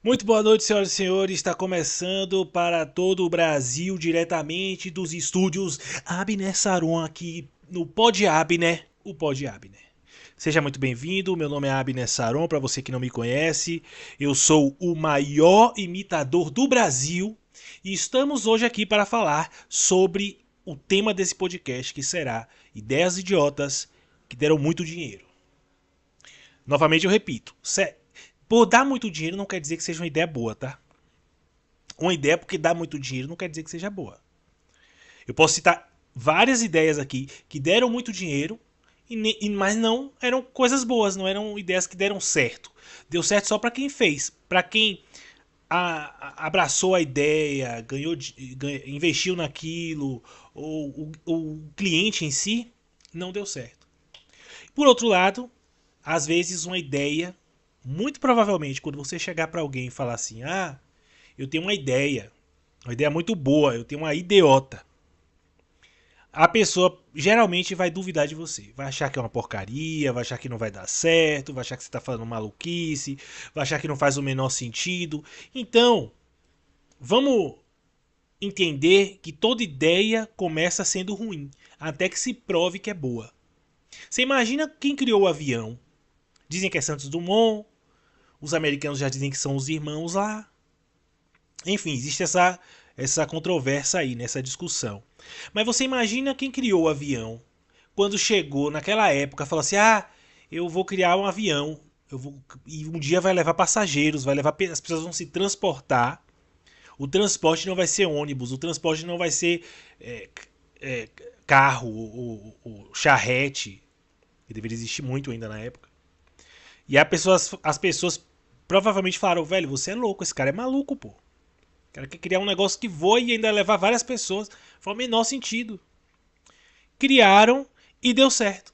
Muito boa noite, senhoras e senhores. Está começando para todo o Brasil, diretamente dos estúdios Abner Saron, aqui no Pod Abner, o Pod Abner. Seja muito bem-vindo, meu nome é Abner Saron, para você que não me conhece, eu sou o maior imitador do Brasil e estamos hoje aqui para falar sobre o tema desse podcast, que será ideias idiotas que deram muito dinheiro. Novamente eu repito, por dar muito dinheiro não quer dizer que seja uma ideia boa, tá? Uma ideia porque dá muito dinheiro não quer dizer que seja boa. Eu posso citar várias ideias aqui que deram muito dinheiro, mas não eram coisas boas, não eram ideias que deram certo. Deu certo só para quem fez, para quem abraçou a ideia, investiu naquilo, ou o cliente em si não deu certo. Por outro lado, às vezes uma ideia, muito provavelmente quando você chegar para alguém e falar assim, eu tenho uma ideia muito boa, eu tenho uma ideota. A pessoa geralmente vai duvidar de você. Vai achar que é uma porcaria, vai achar que não vai dar certo, vai achar que você está falando maluquice, vai achar que não faz o menor sentido. Então, vamos entender que toda ideia começa sendo ruim, até que se prove que é boa. Você imagina quem criou o avião? Dizem que é Santos Dumont, os americanos já dizem que são os irmãos lá. Enfim, existe essa controvérsia aí, nessa discussão. Mas você imagina quem criou o avião, quando chegou naquela época, falou assim: eu vou criar um avião, e um dia vai levar passageiros, as pessoas vão se transportar. O transporte não vai ser ônibus, o transporte não vai ser é, é, carro, o charrete, que deveria existir muito ainda na época. E as pessoas provavelmente falaram: velho, você é louco, esse cara é maluco, pô. O cara quer criar um negócio que voa e ainda levar várias pessoas. Faz o menor sentido. Criaram e deu certo.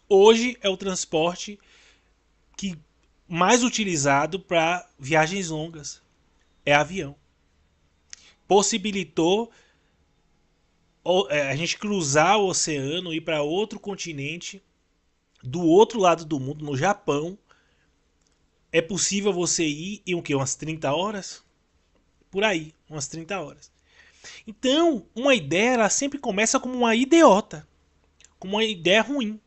Hoje é o transporte que mais utilizado para viagens longas. É avião. Possibilitou a gente cruzar o oceano, ir para outro continente, do outro lado do mundo, no Japão. É possível você ir em o quê? Umas 30 horas? Por aí, umas 30 horas. Então, uma ideia ela sempre começa como uma idiota, como uma ideia ruim.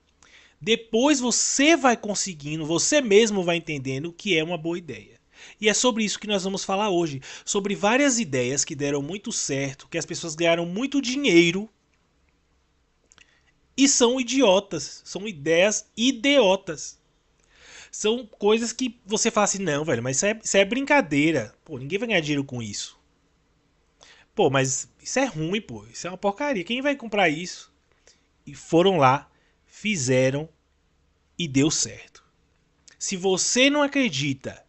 Depois você vai conseguindo, você mesmo vai entendendo o que é uma boa ideia. E é sobre isso que nós vamos falar hoje. Sobre várias ideias que deram muito certo, que as pessoas ganharam muito dinheiro e são idiotas. São ideias idiotas. São coisas que você fala assim, não, velho, mas isso é brincadeira. Pô, ninguém vai ganhar dinheiro com isso. Pô, mas isso é ruim, pô. Isso é uma porcaria. Quem vai comprar isso? E foram lá, fizeram e deu certo. Se você não acredita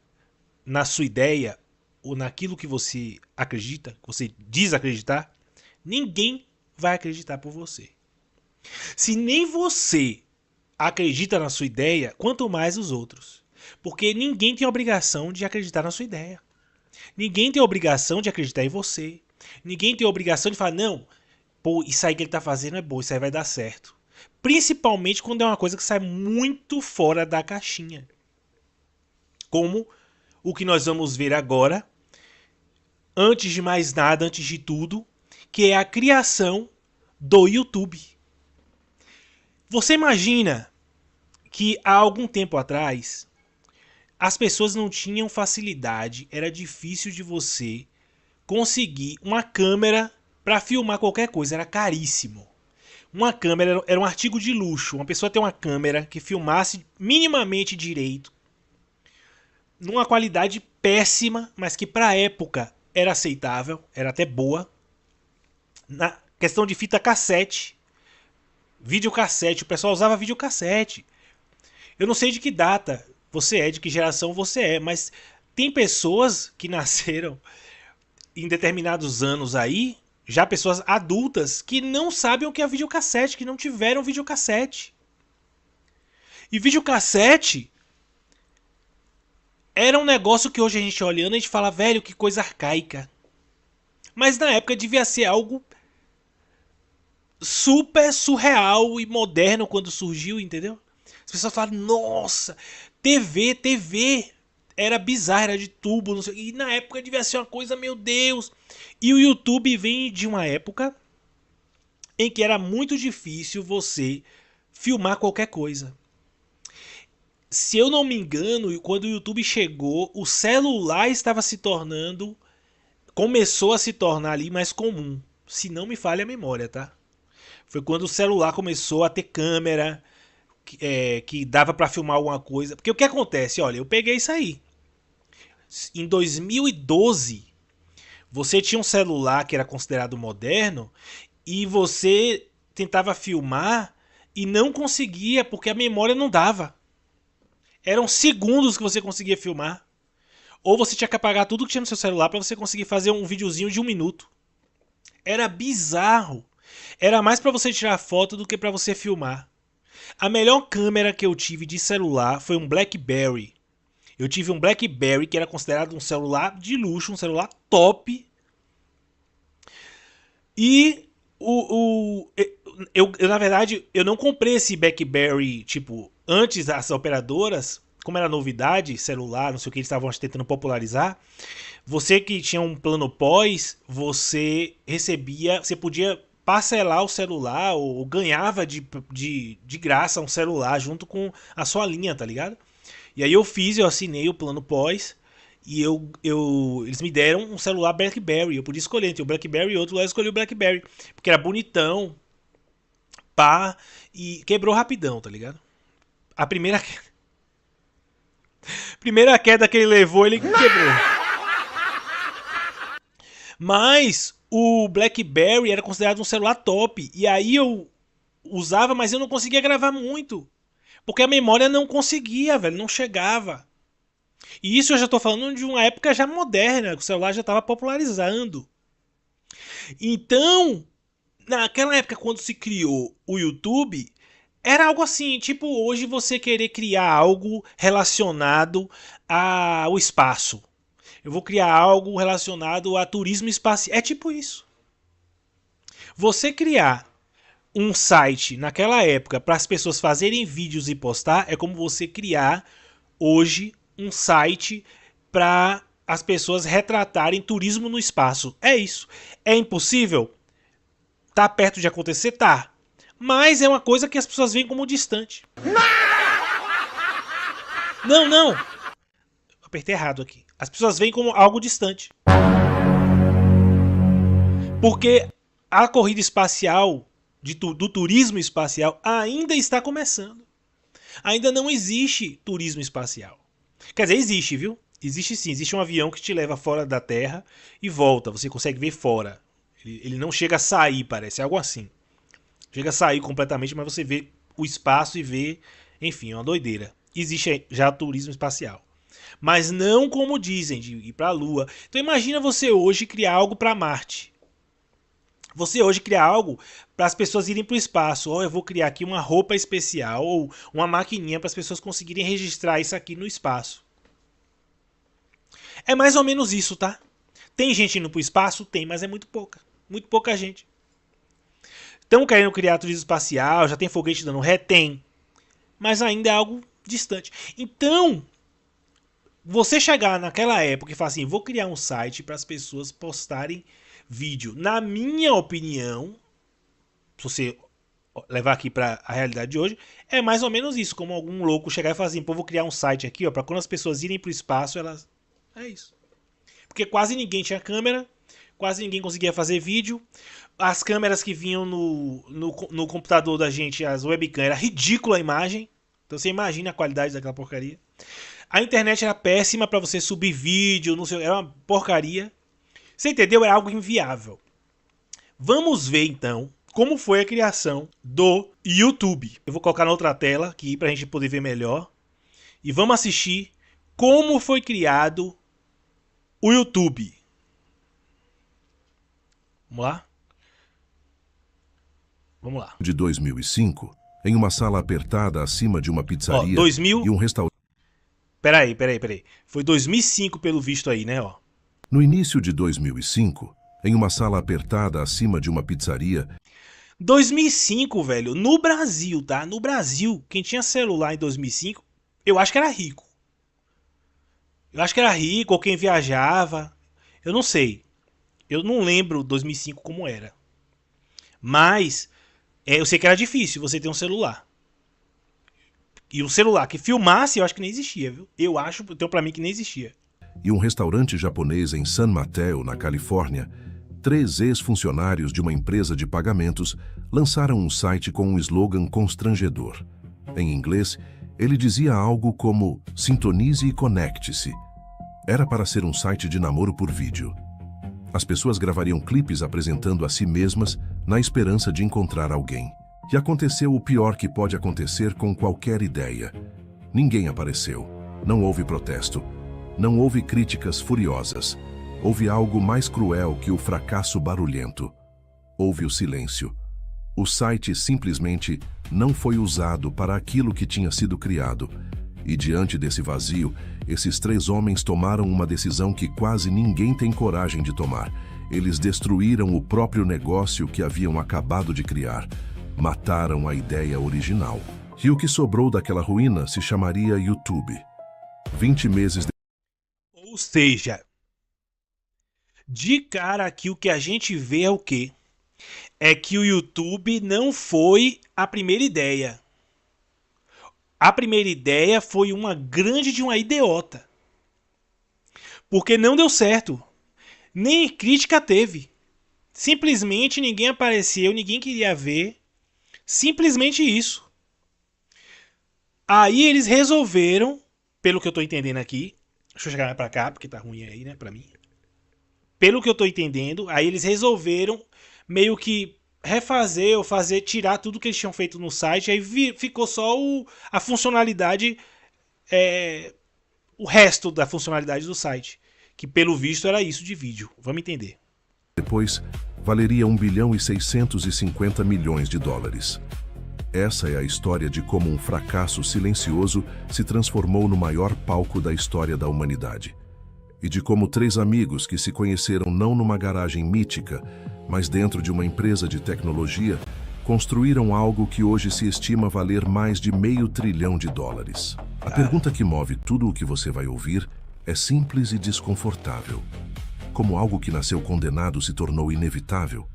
na sua ideia ou naquilo que você acredita, que você diz acreditar, ninguém vai acreditar por você. Se nem você acredita na sua ideia, quanto mais os outros. Porque ninguém tem obrigação de acreditar na sua ideia. Ninguém tem obrigação de acreditar em você. Ninguém tem obrigação de falar, não, pô, isso aí que ele tá fazendo é bom, isso aí vai dar certo. Principalmente quando é uma coisa que sai muito fora da caixinha. Como o que nós vamos ver agora, antes de mais nada, antes de tudo, que é a criação do YouTube. Você imagina que há algum tempo atrás as pessoas não tinham facilidade, era difícil de você conseguir uma câmera para filmar qualquer coisa, era caríssimo. Uma câmera era um artigo de luxo, uma pessoa ter uma câmera que filmasse minimamente direito, numa qualidade péssima, mas que para a época era aceitável, era até boa. Na questão de fita cassete, videocassete, o pessoal usava videocassete. Eu não sei de que data você é, de que geração você é, mas tem pessoas que nasceram em determinados anos aí, já pessoas adultas, que não sabem o que é videocassete, que não tiveram videocassete. E videocassete era um negócio que hoje a gente olhando, a gente fala, velho, que coisa arcaica. Mas na época devia ser algo super surreal e moderno quando surgiu, entendeu? As pessoas falam, nossa, TV. Era bizarro, era de tubo, não sei, e na época devia ser uma coisa, meu Deus. E o YouTube vem de uma época em que era muito difícil você filmar qualquer coisa. Se eu não me engano, quando o YouTube chegou, o celular estava se tornando, começou a se tornar ali mais comum. Se não me falha a memória, tá? Foi quando o celular começou a ter câmera, que dava pra filmar alguma coisa. Porque o que acontece? Olha, eu peguei isso aí. Em 2012, você tinha um celular que era considerado moderno e você tentava filmar e não conseguia porque a memória não dava. Eram segundos que você conseguia filmar. Ou você tinha que apagar tudo que tinha no seu celular para você conseguir fazer um videozinho de 1 minuto. Era bizarro. Era mais para você tirar foto do que para você filmar. A melhor câmera que eu tive de celular foi um BlackBerry. Eu tive um BlackBerry que era considerado um celular de luxo, um celular top. E na verdade, eu não comprei esse BlackBerry, tipo, antes das operadoras, como era novidade, celular, não sei o que eles estavam tentando popularizar. Você que tinha um plano pós, você recebia, você podia parcelar o celular ou ganhava de graça um celular junto com a sua linha, tá ligado? E aí eu assinei o plano pós e eles me deram um celular BlackBerry. Eu podia escolher entre o BlackBerry e outro, lá eu escolhi o BlackBerry, porque era bonitão, pá, e quebrou rapidão, tá ligado? A primeira queda que ele levou, ele quebrou. Mas o BlackBerry era considerado um celular top. E aí eu usava, mas eu não conseguia gravar muito. Porque a memória não conseguia, velho, não chegava. E isso eu já tô falando de uma época já moderna, o celular já estava popularizando. Então, naquela época quando se criou o YouTube, era algo assim, tipo hoje você querer criar algo relacionado ao espaço. Eu vou criar algo relacionado a turismo espacial. É tipo isso. Você criar um site naquela época para as pessoas fazerem vídeos e postar é como você criar hoje um site para as pessoas retratarem turismo no espaço. É isso. É impossível? Tá perto de acontecer? Tá. Mas é uma coisa que as pessoas veem como distante. Não, não. Apertei errado aqui. As pessoas veem como algo distante. Porque a corrida espacial, do turismo espacial, ainda está começando. Ainda não existe turismo espacial. Quer dizer, existe, viu? Existe sim. Existe um avião que te leva fora da Terra e volta. Você consegue ver fora. Ele não chega a sair, parece. É algo assim. Chega a sair completamente, mas você vê o espaço e vê... Enfim, é uma doideira. Existe já turismo espacial. Mas não como dizem, de ir para a Lua. Então imagina você hoje criar algo para Marte. Você hoje criar algo para as pessoas irem para o espaço. Ou eu vou criar aqui uma roupa especial ou uma maquininha para as pessoas conseguirem registrar isso aqui no espaço. É mais ou menos isso, tá? Tem gente indo para o espaço? Tem, mas é muito pouca. Muito pouca gente. Estão querendo criar turismo espacial, já tem foguete dando ré? Tem. Mas ainda é algo distante. Então, você chegar naquela época e falar assim, vou criar um site para as pessoas postarem vídeo. Na minha opinião, se você levar aqui para a realidade de hoje, é mais ou menos isso, como algum louco chegar e falar assim, pô, vou criar um site aqui, ó, para quando as pessoas irem para o espaço, elas... É isso. Porque quase ninguém tinha câmera, quase ninguém conseguia fazer vídeo. As câmeras que vinham no computador da gente, as webcam, era ridícula a imagem. Então você imagina a qualidade daquela porcaria. A internet era péssima para você subir vídeo, não sei, era uma porcaria. Você entendeu? É algo inviável. Vamos ver então como foi a criação do YouTube. Eu vou colocar na outra tela aqui para a gente poder ver melhor. E vamos assistir como foi criado o YouTube. Vamos lá? Vamos lá. De 2005, em uma sala apertada acima de uma pizzaria 2000... e um restaurante. Peraí. Foi 2005 pelo visto aí, né? Ó. No início de 2005, em uma sala apertada acima de uma pizzaria... 2005, velho, no Brasil, tá? No Brasil, quem tinha celular em 2005, eu acho que era rico. Eu acho que era rico ou quem viajava. Eu não sei. Eu não lembro 2005 como era. Mas eu sei que era difícil você ter um celular. E um celular que filmasse, eu acho que nem existia, viu? Eu tenho pra mim que nem existia. E um restaurante japonês em San Mateo, na Califórnia, 3 ex-funcionários de uma empresa de pagamentos lançaram um site com um slogan constrangedor. Em inglês, ele dizia algo como "sintonize e conecte-se". Era para ser um site de namoro por vídeo. As pessoas gravariam clipes apresentando a si mesmas na esperança de encontrar alguém. E aconteceu o pior que pode acontecer com qualquer ideia. Ninguém apareceu. Não houve protesto. Não houve críticas furiosas. Houve algo mais cruel que o fracasso barulhento. Houve o silêncio. O site simplesmente não foi usado para aquilo que tinha sido criado. E diante desse vazio, esses 3 homens tomaram uma decisão que quase ninguém tem coragem de tomar. Eles destruíram o próprio negócio que haviam acabado de criar. Mataram a ideia original. E o que sobrou daquela ruína se chamaria YouTube. 20 meses Ou seja, de cara aqui o que a gente vê é o quê? É que o YouTube não foi a primeira ideia. A primeira ideia foi uma grande de uma idiota. Porque não deu certo. Nem crítica teve. Simplesmente ninguém apareceu, ninguém queria ver. Simplesmente isso. Aí eles resolveram, pelo que eu tô entendendo aqui, deixa eu chegar mais pra cá, porque tá ruim aí, né, pra mim. Pelo que eu tô entendendo, aí eles resolveram meio que refazer ou fazer, tirar tudo que eles tinham feito no site, aí ficou só a funcionalidade, o resto da funcionalidade do site, que pelo visto era isso de vídeo. Vamos entender. depois, valeria 1,650 bilhões de dólares. Essa é a história de como um fracasso silencioso se transformou no maior palco da história da humanidade. E de como 3 amigos que se conheceram não numa garagem mítica, mas dentro de uma empresa de tecnologia, construíram algo que hoje se estima valer mais de $500 bilhão. A pergunta que move tudo o que você vai ouvir é simples e desconfortável. Como algo que nasceu condenado se tornou inevitável?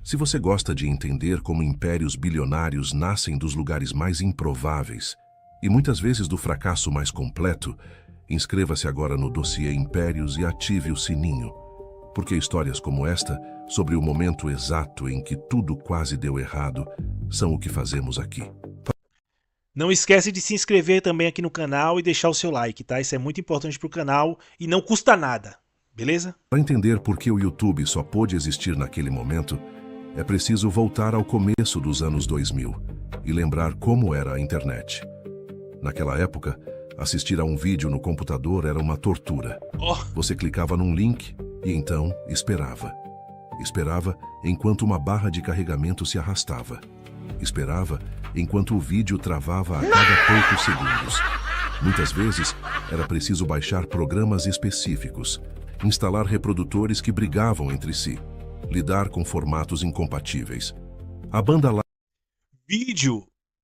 Se você gosta de entender como impérios bilionários nascem dos lugares mais improváveis e muitas vezes do fracasso mais completo, inscreva-se agora no dossiê Impérios e ative o sininho, porque histórias como esta, sobre o momento exato em que tudo quase deu errado, são o que fazemos aqui. Não esquece de se inscrever também aqui no canal e deixar o seu like, tá? Isso é muito importante pro canal e não custa nada, beleza? Para entender por que o YouTube só pôde existir naquele momento, é preciso voltar ao começo dos anos 2000 e lembrar como era a internet. Naquela época, assistir a um vídeo no computador era uma tortura. Você clicava num link e então esperava. Esperava enquanto uma barra de carregamento se arrastava. Esperava enquanto o vídeo travava a cada poucos segundos. Muitas vezes, era preciso baixar programas específicos, instalar reprodutores que brigavam entre si, lidar com formatos incompatíveis. A banda larga...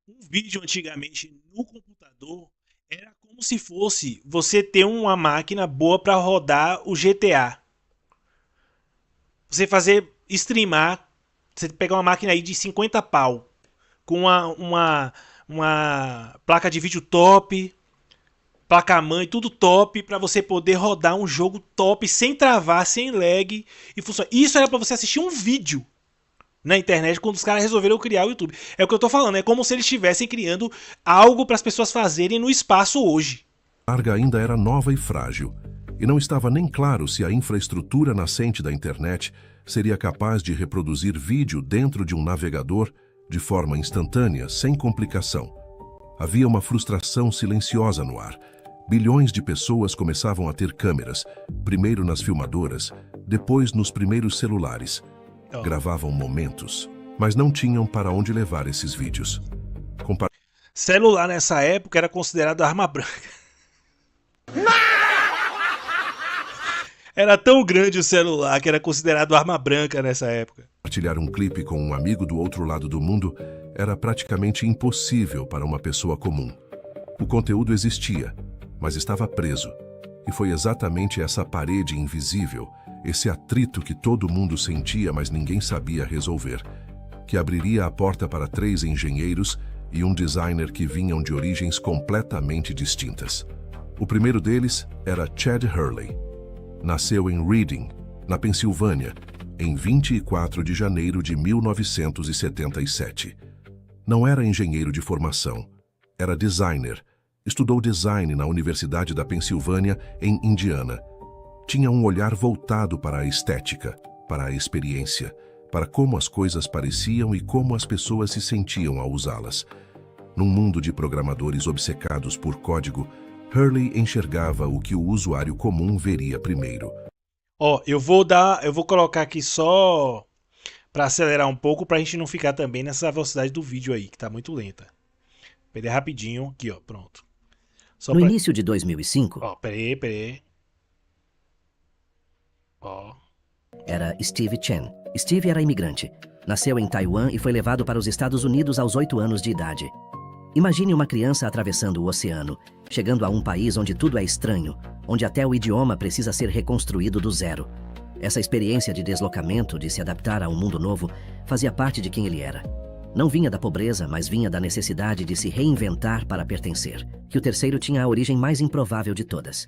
Um vídeo antigamente no computador era como se fosse você ter uma máquina boa para rodar o GTA. Você streamar, você pegar uma máquina aí de 50 pau, com uma placa de vídeo top, placa-mãe, tudo top, para você poder rodar um jogo top, sem travar, sem lag, e funcionar. Isso era para você assistir um vídeo na internet quando os caras resolveram criar o YouTube. É o que eu tô falando, é como se eles estivessem criando algo para as pessoas fazerem no espaço hoje. A larga ainda era nova e frágil, e não estava nem claro se a infraestrutura nascente da internet seria capaz de reproduzir vídeo dentro de um navegador de forma instantânea, sem complicação. Havia uma frustração silenciosa no ar. Bilhões de pessoas começavam a ter câmeras, primeiro nas filmadoras, depois nos primeiros celulares. Gravavam momentos, mas não tinham para onde levar esses vídeos. Celular nessa época era considerado arma branca. Era tão grande o celular que era considerado arma branca nessa época. Compartilhar um clipe com um amigo do outro lado do mundo era praticamente impossível para uma pessoa comum. O conteúdo existia, mas estava preso. E foi exatamente essa parede invisível, esse atrito que todo mundo sentia, mas ninguém sabia resolver, que abriria a porta para 3 engenheiros e um designer que vinham de origens completamente distintas. O primeiro deles era Chad Hurley. Nasceu em Reading, na Pensilvânia, em 24 de janeiro de 1977. Não era engenheiro de formação, era designer. Estudou design na Universidade da Pensilvânia, em Indiana. Tinha um olhar voltado para a estética, para a experiência, para como as coisas pareciam e como as pessoas se sentiam ao usá-las. Num mundo de programadores obcecados por código, Hurley enxergava o que o usuário comum veria primeiro. Ó, eu vou colocar aqui só para acelerar um pouco pra gente não ficar também nessa velocidade do vídeo aí, que tá muito lenta. Perder rapidinho aqui, ó, pronto. Só No pra... início de 2005, Ó, peraí. Ó. era Steve Chen. Steve era imigrante. Nasceu em Taiwan e foi levado para os Estados Unidos aos 8 anos de idade. Imagine uma criança atravessando o oceano, chegando a um país onde tudo é estranho, onde até o idioma precisa ser reconstruído do zero. Essa experiência de deslocamento, de se adaptar a um mundo novo, fazia parte de quem ele era. Não vinha da pobreza, mas vinha da necessidade de se reinventar para pertencer, que o terceiro tinha a origem mais improvável de todas.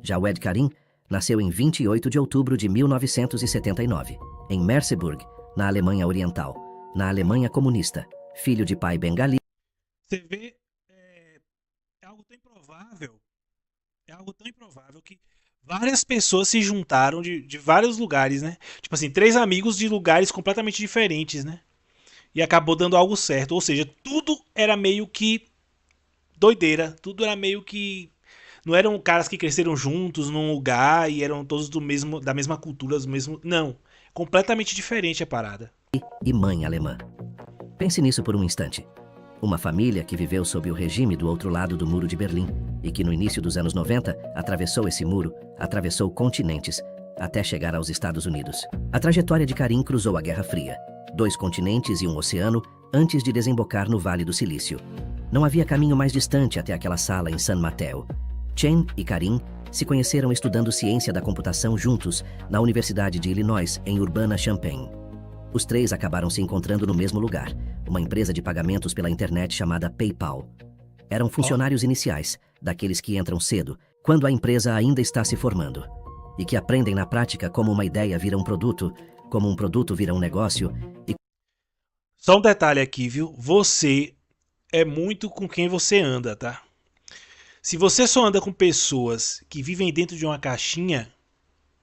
Jawed Karim nasceu em 28 de outubro de 1979, em Merseburg, na Alemanha Oriental, na Alemanha comunista, filho de pai bengali. Você vê, é algo tão improvável que várias pessoas se juntaram de vários lugares, né? Tipo assim, 3 amigos de lugares completamente diferentes, né? E acabou dando algo certo. Ou seja, tudo era meio que doideira. Tudo era meio que... Não eram caras que cresceram juntos num lugar e eram todos da mesma cultura, do mesmo... Não. Completamente diferente a parada. E mãe alemã. Pense nisso por um instante. Uma família que viveu sob o regime do outro lado do Muro de Berlim e que no início dos anos 90 atravessou esse muro, atravessou continentes, até chegar aos Estados Unidos. A trajetória de Karim cruzou a Guerra Fria, 2 continentes e um oceano, antes de desembocar no Vale do Silício. Não havia caminho mais distante até aquela sala em San Mateo. Chen e Karim se conheceram estudando ciência da computação juntos na Universidade de Illinois, em Urbana-Champaign. Os 3 acabaram se encontrando no mesmo lugar, uma empresa de pagamentos pela internet chamada PayPal. Eram funcionários iniciais, daqueles que entram cedo, quando a empresa ainda está se formando, e que aprendem na prática como uma ideia vira um produto, como um produto vira um negócio e... Só um detalhe aqui, viu? Você é muito com quem você anda, tá? Se você só anda com pessoas que vivem dentro de uma caixinha,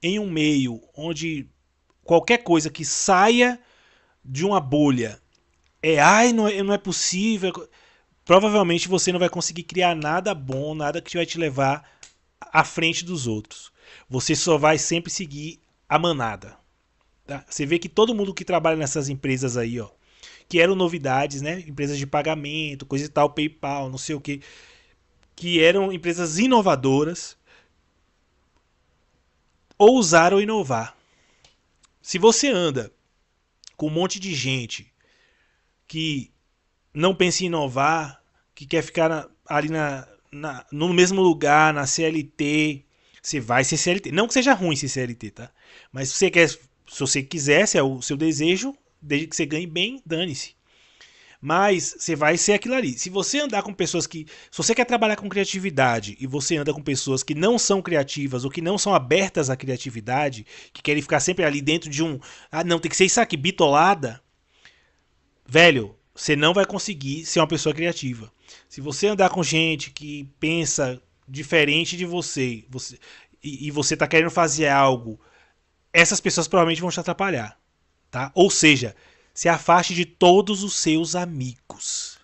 em um meio onde qualquer coisa que saia de uma bolha não é possível, provavelmente você não vai conseguir criar nada bom, nada que vai te levar à frente dos outros. Você só vai sempre seguir a manada. Tá? Você vê que todo mundo que trabalha nessas empresas aí, ó, que eram novidades, né? Empresas de pagamento, coisa e tal, PayPal, não sei o que eram empresas inovadoras, ousaram inovar. Se você anda com um monte de gente que não pensa em inovar, que quer ficar ali no mesmo lugar, na CLT, você vai ser CLT. Não que seja ruim ser CLT, tá? Mas se você quiser, se é o seu desejo, desde que você ganhe bem, dane-se. Mas você vai ser aquilo ali. Se você andar com pessoas que... Se você quer trabalhar com criatividade e você anda com pessoas que não são criativas ou que não são abertas à criatividade, que querem ficar sempre ali dentro de um... Ah, não, tem que ser isso aqui, bitolada. Velho, você não vai conseguir ser uma pessoa criativa. Se você andar com gente que pensa diferente de você e você tá querendo fazer algo, essas pessoas provavelmente vão te atrapalhar. Tá? Ou seja... Se afaste de todos os seus amigos.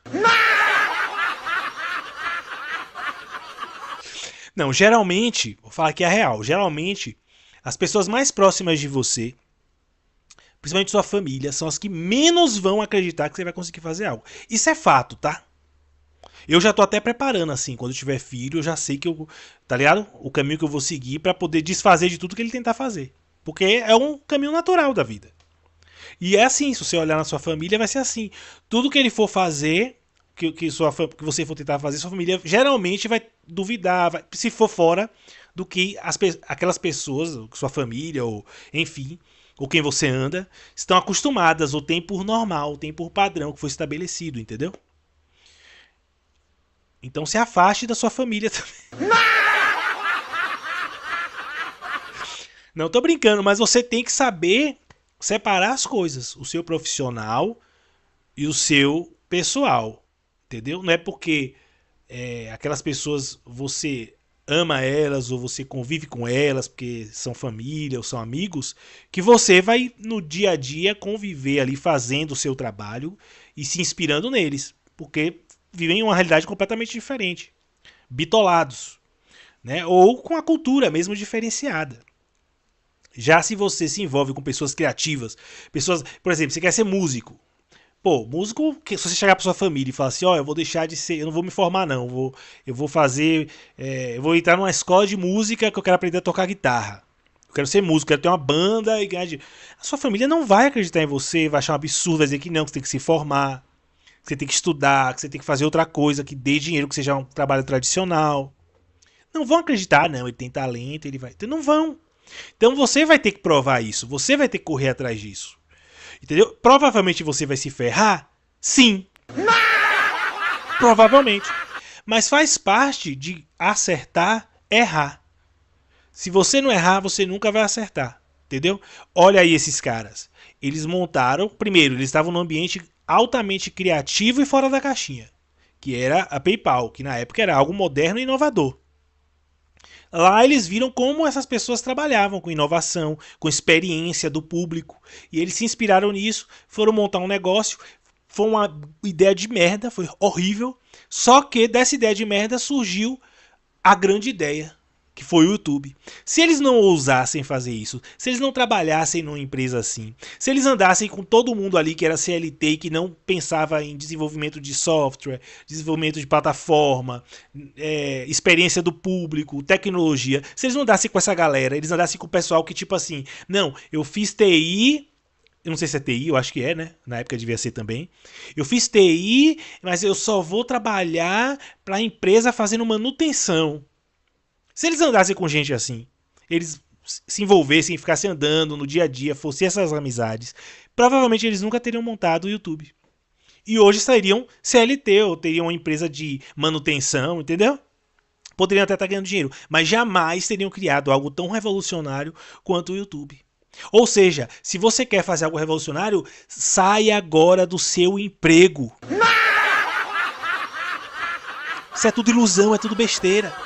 Não, geralmente, vou falar aqui a real, geralmente as pessoas mais próximas de você, principalmente sua família, são as que menos vão acreditar que você vai conseguir fazer algo. Isso é fato, tá? Eu já tô até preparando assim, quando eu tiver filho, eu já sei que tá ligado? O caminho que eu vou seguir para poder desfazer de tudo que ele tentar fazer. Porque é um caminho natural da vida. E é assim, se você olhar na sua família, vai ser assim. Tudo que ele for fazer, que você for tentar fazer, sua família geralmente vai duvidar, se for fora do que aquelas pessoas, sua família, ou enfim, ou quem você anda, estão acostumadas, ou tem por normal, ou tem por padrão que foi estabelecido, entendeu? Então se afaste da sua família também. Não tô brincando, mas você tem que saber separar as coisas, o seu profissional e o seu pessoal, entendeu? Não é porque aquelas pessoas você ama elas ou você convive com elas porque são família ou são amigos, que você vai no dia a dia conviver ali fazendo o seu trabalho e se inspirando neles, porque vivem uma realidade completamente diferente, bitolados, né? Ou com a cultura mesmo diferenciada. Já se você se envolve com pessoas criativas, pessoas, por exemplo, você quer ser músico. Pô, músico, se você chegar pra sua família e falar assim, ó, eu vou deixar de ser, eu não vou me formar não, eu vou fazer, eu vou entrar numa escola de música que eu quero aprender a tocar guitarra. Eu quero ser músico, quero ter uma banda e ganhar dinheiro. A sua família não vai acreditar em você, vai achar um absurdo, vai dizer que não, que você tem que se formar, que você tem que estudar, que você tem que fazer outra coisa, que dê dinheiro, que seja um trabalho tradicional. Não vão acreditar, não, ele tem talento, ele vai... Então não vão. Então você vai ter que provar isso, você vai ter que correr atrás disso. Entendeu? Provavelmente você vai se ferrar? Sim. Provavelmente. Mas faz parte de acertar, errar. Se você não errar, você nunca vai acertar. Entendeu? Olha aí esses caras. Eles montaram... Primeiro, eles estavam num ambiente altamente criativo e fora da caixinha. Que era a PayPal, que na época era algo moderno e inovador. Lá eles viram como essas pessoas trabalhavam com inovação, com experiência do público. E eles se inspiraram nisso, foram montar um negócio. Foi uma ideia de merda, foi horrível. Só que dessa ideia de merda surgiu a grande ideia, que foi o YouTube. Se eles não ousassem fazer isso, se eles não trabalhassem numa empresa assim, se eles andassem com todo mundo ali que era CLT e que não pensava em desenvolvimento de software, desenvolvimento de plataforma, experiência do público, tecnologia, se eles não andassem com essa galera, eles andassem com o pessoal que tipo assim, não, eu fiz TI, eu não sei se é TI, eu acho que é, né? Na época devia ser também. Eu fiz TI, mas eu só vou trabalhar para a empresa fazendo manutenção. Se eles andassem com gente assim, eles se envolvessem, ficassem andando no dia a dia, fossem essas amizades, provavelmente eles nunca teriam montado o YouTube. E hoje sairiam CLT ou teriam uma empresa de manutenção, entendeu? Poderiam até estar ganhando dinheiro, mas jamais teriam criado algo tão revolucionário quanto o YouTube. Ou seja, se você quer fazer algo revolucionário, saia agora do seu emprego. Isso é tudo ilusão, é tudo besteira.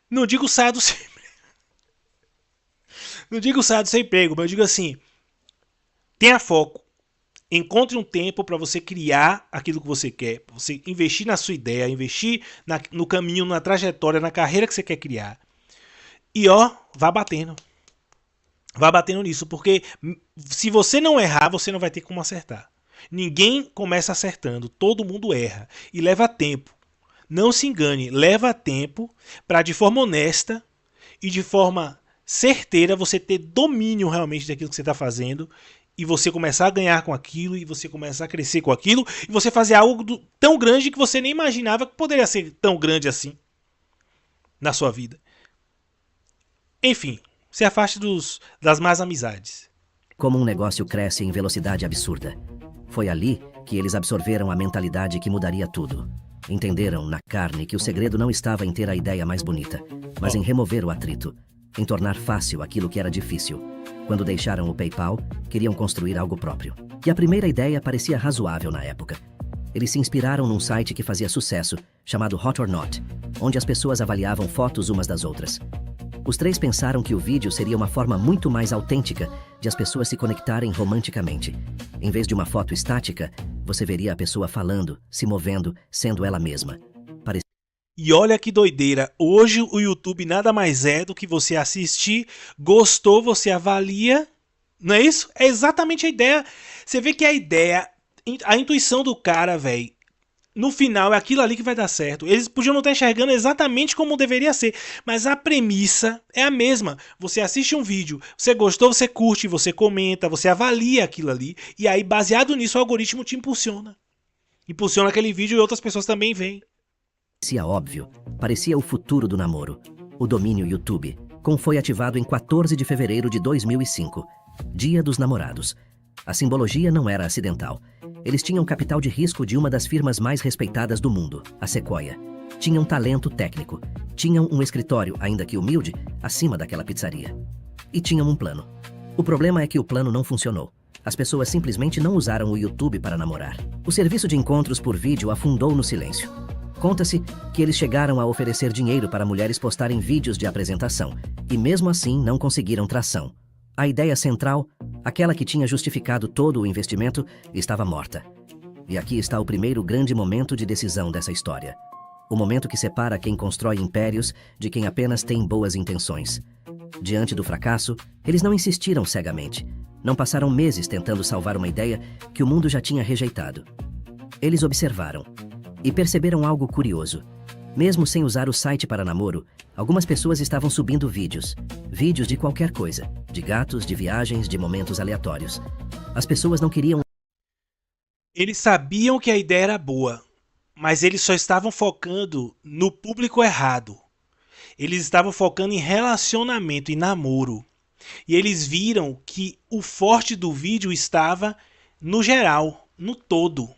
Não digo saia do seu emprego. Não digo saia do seu emprego, mas eu digo assim, tenha foco. Encontre um tempo para você criar aquilo que você quer, pra você investir na sua ideia, investir no caminho, na trajetória, na carreira que você quer criar. E ó, vá batendo. Vá batendo nisso, porque se você não errar, você não vai ter como acertar. Ninguém começa acertando, todo mundo erra e leva tempo. Não se engane, leva tempo para de forma honesta e de forma certeira você ter domínio realmente daquilo que você está fazendo e você começar a ganhar com aquilo e você começar a crescer com aquilo e você fazer algo tão grande que você nem imaginava que poderia ser tão grande assim na sua vida. Enfim, se afaste das más amizades. Como um negócio cresce em velocidade absurda. Foi ali que eles absorveram a mentalidade que mudaria tudo. Entenderam na carne que o segredo não estava em ter a ideia mais bonita, mas em remover o atrito, em tornar fácil aquilo que era difícil. Quando deixaram o PayPal, queriam construir algo próprio. E a primeira ideia parecia razoável na época. Eles se inspiraram num site que fazia sucesso, chamado Hot or Not, onde as pessoas avaliavam fotos umas das outras. Os três pensaram que o vídeo seria uma forma muito mais autêntica de as pessoas se conectarem romanticamente. Em vez de uma foto estática, você veria a pessoa falando, se movendo, sendo ela mesma. E olha que doideira, hoje o YouTube nada mais é do que você assistir, gostou, você avalia, não é isso? É exatamente a ideia. Você vê que a ideia, a intuição do cara, velho, no final é aquilo ali que vai dar certo. Eles podiam não estar enxergando exatamente como deveria ser, mas a premissa é a mesma. Você assiste um vídeo, você gostou, você curte, você comenta, você avalia aquilo ali, e aí baseado nisso o algoritmo te impulsiona. impulsiona aquele vídeo e outras pessoas também veem. Parecia óbvio, parecia o futuro do namoro. O domínio YouTube, foi ativado em 14 de fevereiro de 2005, Dia dos Namorados. A simbologia não era acidental. Eles tinham capital de risco de uma das firmas mais respeitadas do mundo, a Sequoia. Tinham talento técnico. Tinham um escritório, ainda que humilde, acima daquela pizzaria. E tinham um plano. O problema é que o plano não funcionou. As pessoas simplesmente não usaram o YouTube para namorar. O serviço de encontros por vídeo afundou no silêncio. Conta-se que eles chegaram a oferecer dinheiro para mulheres postarem vídeos de apresentação, e mesmo assim não conseguiram tração. A ideia central, aquela que tinha justificado todo o investimento, estava morta. E aqui está o primeiro grande momento de decisão dessa história. O momento que separa quem constrói impérios de quem apenas tem boas intenções. Diante do fracasso, eles não insistiram cegamente. Não passaram meses tentando salvar uma ideia que o mundo já tinha rejeitado. Eles observaram e perceberam algo curioso. Mesmo sem usar o site para namoro, algumas pessoas estavam subindo vídeos. Vídeos de qualquer coisa. De gatos, de viagens, de momentos aleatórios. As pessoas não queriam... Eles sabiam que a ideia era boa, mas eles só estavam focando no público errado. Eles estavam focando em relacionamento e namoro. E eles viram que o forte do vídeo estava no geral, no todo.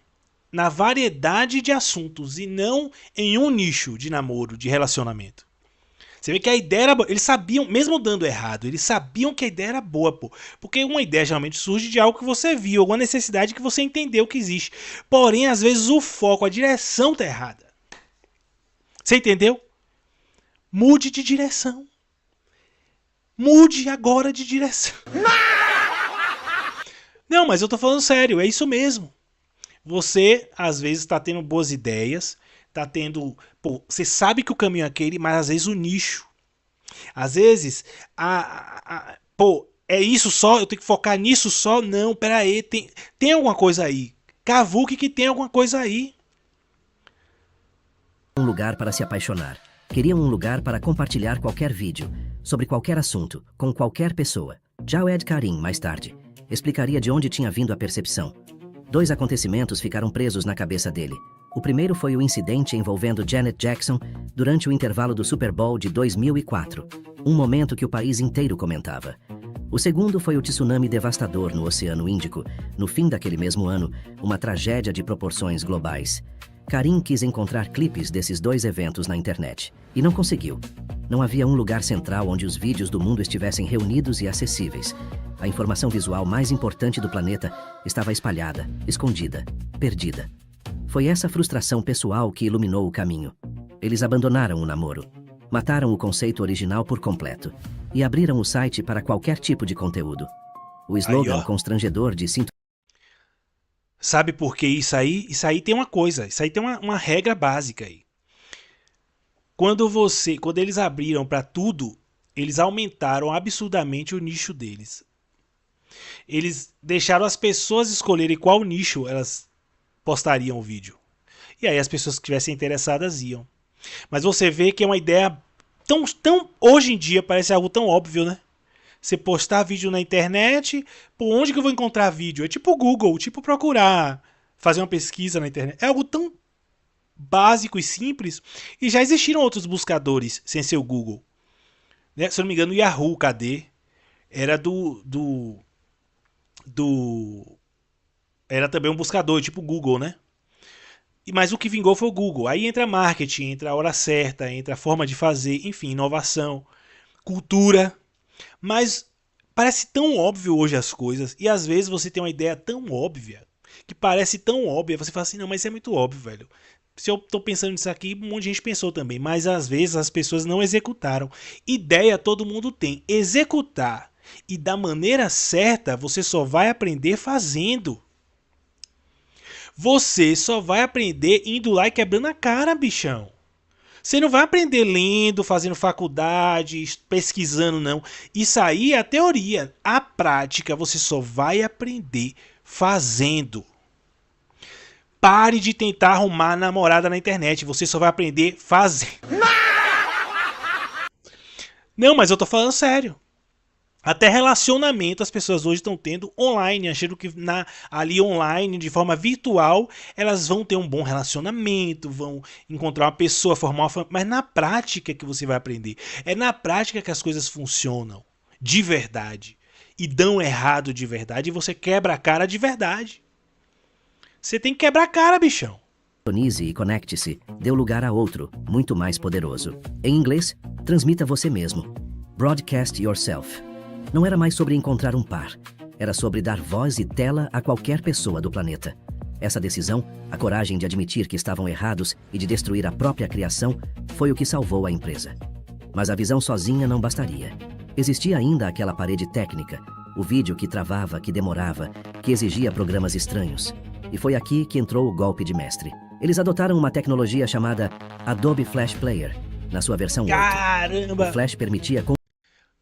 Na variedade de assuntos e não em um nicho de namoro, de relacionamento. Você vê que a ideia era boa. Eles sabiam, mesmo dando errado, eles sabiam que a ideia era boa, pô. Porque uma ideia geralmente surge de algo que você viu, alguma necessidade que você entendeu que existe. Porém, às vezes o foco, a direção tá errada. Você entendeu? Mude de direção. Mude agora de direção. Não, mas eu tô falando sério, é isso mesmo. Você, às vezes, está tendo boas ideias, está tendo... Pô, você sabe que o caminho é aquele, mas às vezes o nicho. Às vezes, pô, é isso só? Eu tenho que focar nisso só? Não, pera aí, tem alguma coisa aí. Cavuque que tem alguma coisa aí. Um lugar para se apaixonar. Queriam um lugar para compartilhar qualquer vídeo, sobre qualquer assunto, com qualquer pessoa. Jawed Karim, mais tarde, explicaria de onde tinha vindo a percepção. 2 acontecimentos ficaram presos na cabeça dele. O primeiro foi o incidente envolvendo Janet Jackson durante o intervalo do Super Bowl de 2004, um momento que o país inteiro comentava. O segundo foi o tsunami devastador no Oceano Índico, no fim daquele mesmo ano, uma tragédia de proporções globais. Karim quis encontrar clipes desses 2 eventos na internet, e não conseguiu. Não havia um lugar central onde os vídeos do mundo estivessem reunidos e acessíveis. A informação visual mais importante do planeta estava espalhada, escondida, perdida. Foi essa frustração pessoal que iluminou o caminho. Eles abandonaram o namoro, mataram o conceito original por completo e abriram o site para qualquer tipo de conteúdo. O slogan constrangedor de sinto... Sabe por que isso aí? Isso aí tem uma coisa, isso aí tem uma regra básica aí. Quando eles abriram para tudo, eles aumentaram absurdamente o nicho deles. Eles deixaram as pessoas escolherem qual nicho elas postariam o vídeo. E aí as pessoas que estivessem interessadas iam. Mas você vê que é uma ideia tão hoje em dia parece algo tão óbvio, né? Você postar vídeo na internet, por onde que eu vou encontrar vídeo? É tipo Google, tipo procurar, fazer uma pesquisa na internet. É algo tão básico e simples. E já existiram outros buscadores sem ser o Google. Né? Se eu não me engano, o Yahoo, cadê? Era era também um buscador, tipo Google, né? Mas o que vingou foi o Google. Aí entra marketing, entra a hora certa, entra a forma de fazer, enfim, inovação, cultura. Mas parece tão óbvio hoje as coisas. E às vezes você tem uma ideia tão óbvia, que parece tão óbvia, você fala assim, não, mas isso é muito óbvio, velho. Se eu tô pensando nisso aqui, um monte de gente pensou também. Mas às vezes as pessoas não executaram. Ideia todo mundo tem. Executar e da maneira certa, você só vai aprender fazendo. Você só vai aprender indo lá e quebrando a cara, bichão. Você não vai aprender lendo, fazendo faculdade, pesquisando, não. Isso aí é a teoria. A prática você só vai aprender fazendo. Pare de tentar arrumar namorada na internet. Você só vai aprender fazendo. Não, mas eu tô falando sério. Até relacionamento as pessoas hoje estão tendo online, achando que ali online, de forma virtual, elas vão ter um bom relacionamento, vão encontrar uma pessoa, formar uma família. Mas na prática que você vai aprender. É na prática que as coisas funcionam de verdade e dão errado de verdade e você quebra a cara de verdade. Você tem que quebrar a cara, bichão. Sintonize e conecte-se deu lugar a outro, muito mais poderoso. Em inglês, transmita você mesmo. Broadcast yourself. Não era mais sobre encontrar um par. Era sobre dar voz e tela a qualquer pessoa do planeta. Essa decisão, a coragem de admitir que estavam errados e de destruir a própria criação, foi o que salvou a empresa. Mas a visão sozinha não bastaria. Existia ainda aquela parede técnica, o vídeo que travava, que demorava, que exigia programas estranhos. E foi aqui que entrou o golpe de mestre. Eles adotaram uma tecnologia chamada Adobe Flash Player. Na sua versão 8, Caramba! o Flash permitia...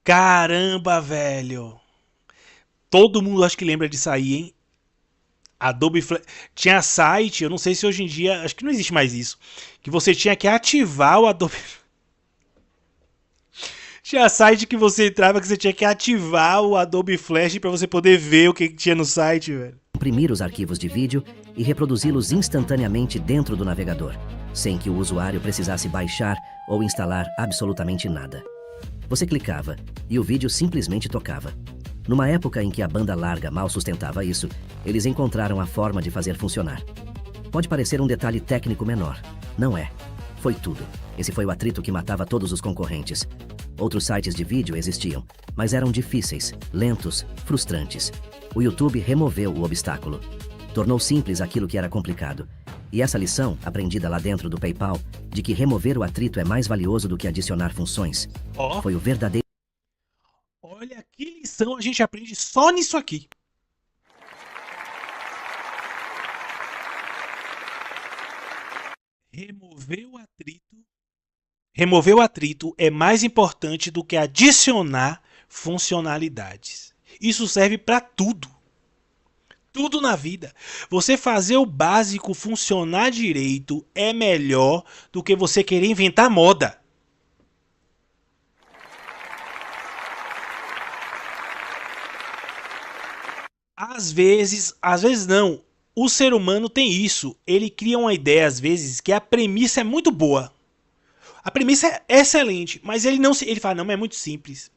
Caramba, velho! Todo mundo acho que lembra disso aí, hein? Adobe Flash... Tinha site, eu não sei se hoje em dia... Acho que não existe mais isso. Que você tinha que ativar o Adobe... Tinha site que você entrava que você tinha que ativar o Adobe Flash pra você poder ver o que tinha no site, velho. Comprimir os arquivos de vídeo e reproduzi-los instantaneamente dentro do navegador, sem que o usuário precisasse baixar ou instalar absolutamente nada. Você clicava e o vídeo simplesmente tocava. Numa época em que a banda larga mal sustentava isso, eles encontraram a forma de fazer funcionar. Pode parecer um detalhe técnico menor. Não é. Foi tudo. Esse foi o atrito que matava todos os concorrentes. Outros sites de vídeo existiam, mas eram difíceis, lentos, frustrantes. O YouTube removeu o obstáculo. Tornou simples aquilo que era complicado. E essa lição, aprendida lá dentro do PayPal, de que remover o atrito é mais valioso do que adicionar funções, foi o verdadeiro... Olha que lição a gente aprende só nisso aqui. Remover o atrito é mais importante do que adicionar funcionalidades. Isso serve para tudo. Tudo na vida. Você fazer o básico funcionar direito é melhor do que você querer inventar moda. Às vezes não. O ser humano tem isso. Ele cria uma ideia às vezes que a premissa é muito boa. A premissa é excelente, mas ele fala, não, é muito simples.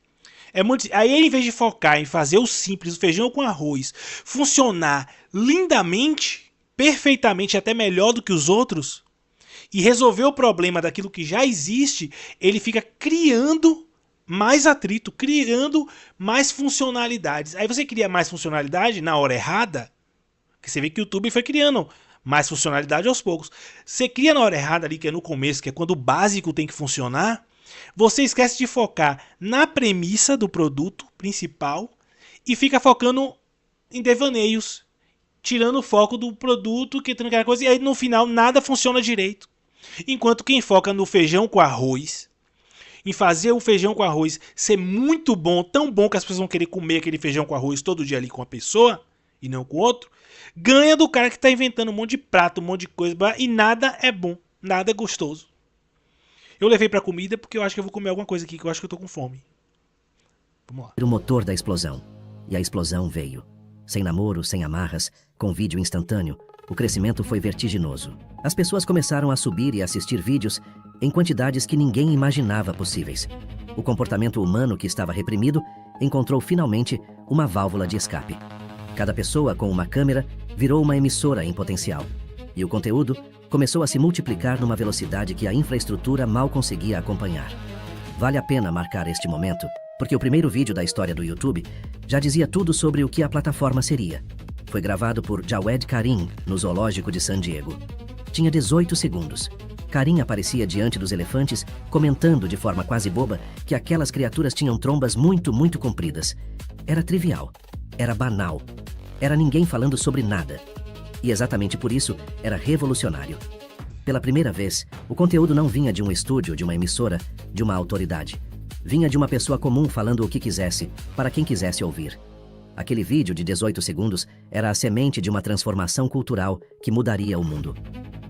Aí em vez de focar em fazer o simples, o feijão com arroz, funcionar lindamente, perfeitamente, até melhor do que os outros, e resolver o problema daquilo que já existe, ele fica criando mais atrito, criando mais funcionalidades. Aí você cria mais funcionalidade na hora errada, que você vê que o YouTube foi criando mais funcionalidade aos poucos. Você cria na hora errada ali, que é no começo, que é quando o básico tem que funcionar, você esquece de focar na premissa do produto principal e fica focando em devaneios, tirando o foco do produto, que tem aquela coisa, e aí no final nada funciona direito. Enquanto quem foca no feijão com arroz, em fazer o feijão com arroz ser muito bom, tão bom que as pessoas vão querer comer aquele feijão com arroz todo dia ali com a pessoa e não com o outro, ganha do cara que está inventando um monte de prato, um monte de coisa, e nada é bom, nada é gostoso. Eu levei pra comida porque eu acho que eu vou comer alguma coisa aqui, que eu acho que eu tô com fome. Vamos lá. O motor da explosão. E a explosão veio. Sem namoro, sem amarras, com vídeo instantâneo, o crescimento foi vertiginoso. As pessoas começaram a subir e assistir vídeos em quantidades que ninguém imaginava possíveis. O comportamento humano que estava reprimido encontrou finalmente uma válvula de escape. Cada pessoa com uma câmera virou uma emissora em potencial. E o conteúdo começou a se multiplicar numa velocidade que a infraestrutura mal conseguia acompanhar. Vale a pena marcar este momento, porque o primeiro vídeo da história do YouTube já dizia tudo sobre o que a plataforma seria. Foi gravado por Jawed Karim, no zoológico de San Diego. Tinha 18 segundos. Karim aparecia diante dos elefantes, comentando de forma quase boba que aquelas criaturas tinham trombas muito, muito compridas. Era trivial. Era banal. Era ninguém falando sobre nada. E exatamente por isso, era revolucionário. Pela primeira vez, o conteúdo não vinha de um estúdio, de uma emissora, de uma autoridade. Vinha de uma pessoa comum falando o que quisesse, para quem quisesse ouvir. Aquele vídeo de 18 segundos era a semente de uma transformação cultural que mudaria o mundo.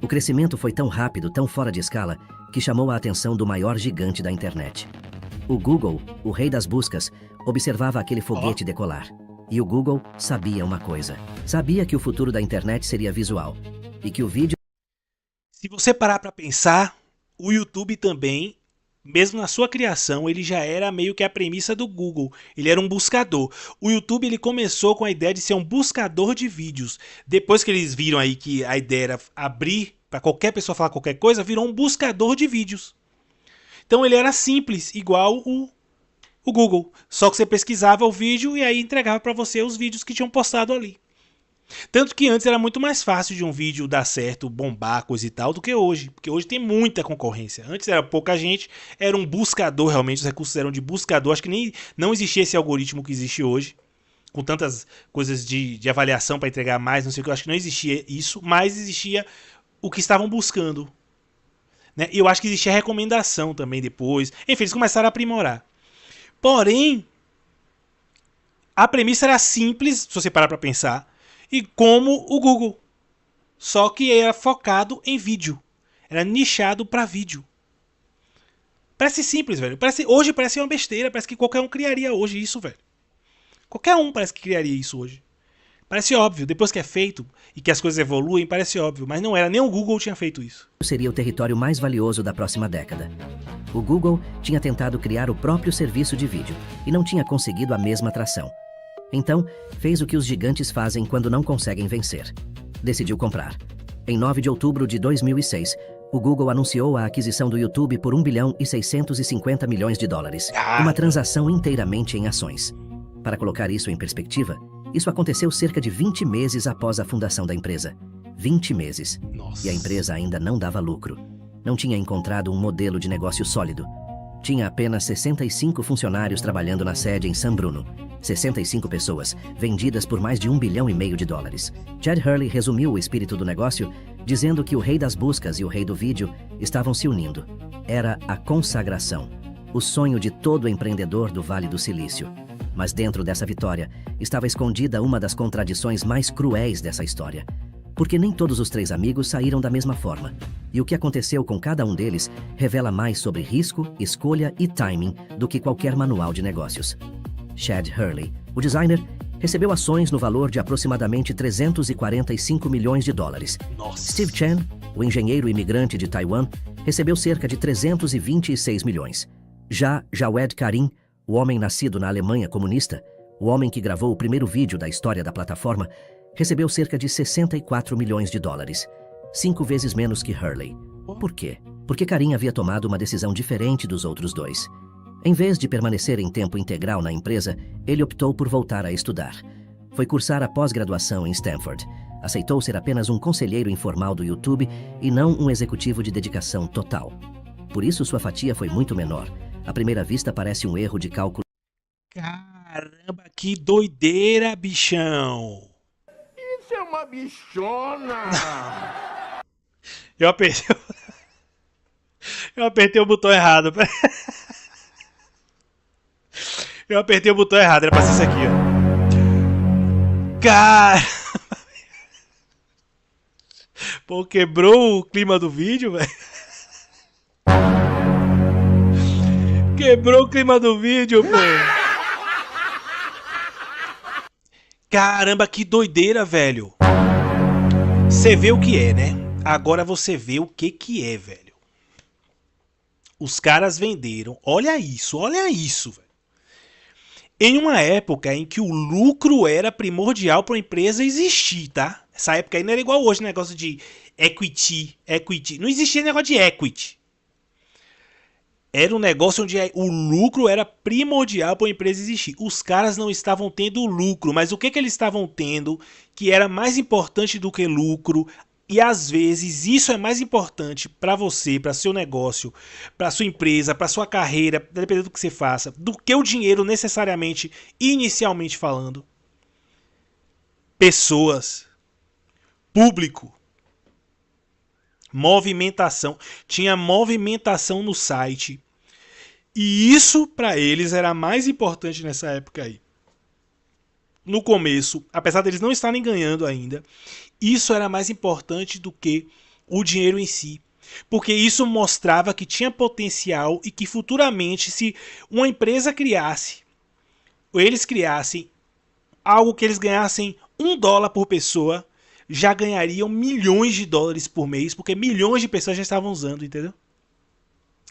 O crescimento foi tão rápido, tão fora de escala, que chamou a atenção do maior gigante da internet. O Google, o rei das buscas, observava aquele foguete decolar. E o Google sabia uma coisa. Sabia que o futuro da internet seria visual. E que o vídeo... Se você parar para pensar, o YouTube também, mesmo na sua criação, ele já era meio que a premissa do Google. Ele era um buscador. O YouTube ele começou com a ideia de ser um buscador de vídeos. Depois que eles viram aí que a ideia era abrir para qualquer pessoa falar qualquer coisa, virou um buscador de vídeos. Então ele era simples, igual o Google. Só que você pesquisava o vídeo e aí entregava para você os vídeos que tinham postado ali. Tanto que antes era muito mais fácil de um vídeo dar certo, bombar, coisa e tal, do que hoje. Porque hoje tem muita concorrência. Antes era pouca gente, era um buscador realmente, os recursos eram de buscador. Acho que nem não existia esse algoritmo que existe hoje. Com tantas coisas de avaliação para entregar mais, não sei o que. Eu acho que não existia isso, mas existia o que estavam buscando. Né? E eu acho que existia recomendação também depois. Enfim, eles começaram a aprimorar. Porém, a premissa era simples, se você parar para pensar. E como o Google. Só que era focado em vídeo. Era nichado para vídeo. Parece simples, velho. Hoje parece uma besteira. Parece que qualquer um criaria hoje isso, velho. Qualquer um parece que criaria isso hoje. Parece óbvio. Depois que é feito e que as coisas evoluem, parece óbvio. Mas não era. Nem o Google tinha feito isso. seria o território mais valioso da próxima década. O Google tinha tentado criar o próprio serviço de vídeo e não tinha conseguido a mesma atração. Então, fez o que os gigantes fazem quando não conseguem vencer. Decidiu comprar. Em 9 de outubro de 2006, o Google anunciou a aquisição do YouTube por 1 bilhão e 650 milhões de dólares. Uma transação inteiramente em ações. Para colocar isso em perspectiva, isso aconteceu cerca de 20 meses após a fundação da empresa. 20 meses. Nossa. E a empresa ainda não dava lucro. Não tinha encontrado um modelo de negócio sólido. Tinha apenas 65 funcionários trabalhando na sede em San Bruno. 65 pessoas, vendidas por mais de 1 bilhão e meio de dólares. Chad Hurley resumiu o espírito do negócio, dizendo que o rei das buscas e o rei do vídeo estavam se unindo. Era a consagração, o sonho de todo empreendedor do Vale do Silício. Mas dentro dessa vitória, estava escondida uma das contradições mais cruéis dessa história. Porque nem todos os 3 amigos saíram da mesma forma. E o que aconteceu com cada um deles revela mais sobre risco, escolha e timing do que qualquer manual de negócios. Chad Hurley, o designer, recebeu ações no valor de aproximadamente 345 milhões de dólares. Nossa. Steve Chen, o engenheiro imigrante de Taiwan, recebeu cerca de 326 milhões. Já Jawed Karim, o homem nascido na Alemanha comunista, o homem que gravou o primeiro vídeo da história da plataforma, recebeu cerca de 64 milhões de dólares, 5 vezes menos que Hurley. Por quê? Porque Karim havia tomado uma decisão diferente dos outros dois. Em vez de permanecer em tempo integral na empresa, ele optou por voltar a estudar. Foi cursar a pós-graduação em Stanford. Aceitou ser apenas um conselheiro informal do YouTube e não um executivo de dedicação total. Por isso, sua fatia foi muito menor. À primeira vista, parece um erro de cálculo. Caramba, que doideira, bichão. Isso é uma bichona! Eu apertei o botão errado. Eu apertei o botão errado, era pra ser isso aqui, ó. Cara... Pô, quebrou o clima do vídeo, velho. Quebrou o clima do vídeo, pô. Caramba, que doideira, velho. Você vê o que é, né? Agora você vê o que é, velho. Os caras venderam. Olha isso, velho. Em uma época em que o lucro era primordial para uma empresa existir, tá? Essa época aí não era igual hoje, negócio de equity. Não existia negócio de equity. Era um negócio onde o lucro era primordial para uma empresa existir. Os caras não estavam tendo lucro, mas o que eles estavam tendo que era mais importante do que lucro? E às vezes isso é mais importante para você, para seu negócio, para sua empresa, para sua carreira, dependendo do que você faça, do que o dinheiro necessariamente, inicialmente falando. Pessoas, público, movimentação. Tinha movimentação no site. E isso para eles era mais importante nessa época aí. No começo, apesar deles não estarem ganhando ainda, isso era mais importante do que o dinheiro em si. Porque isso mostrava que tinha potencial e que futuramente, se uma empresa criasse, ou eles criassem algo que eles ganhassem $1 por pessoa, já ganhariam milhões de dólares por mês, porque milhões de pessoas já estavam usando, entendeu?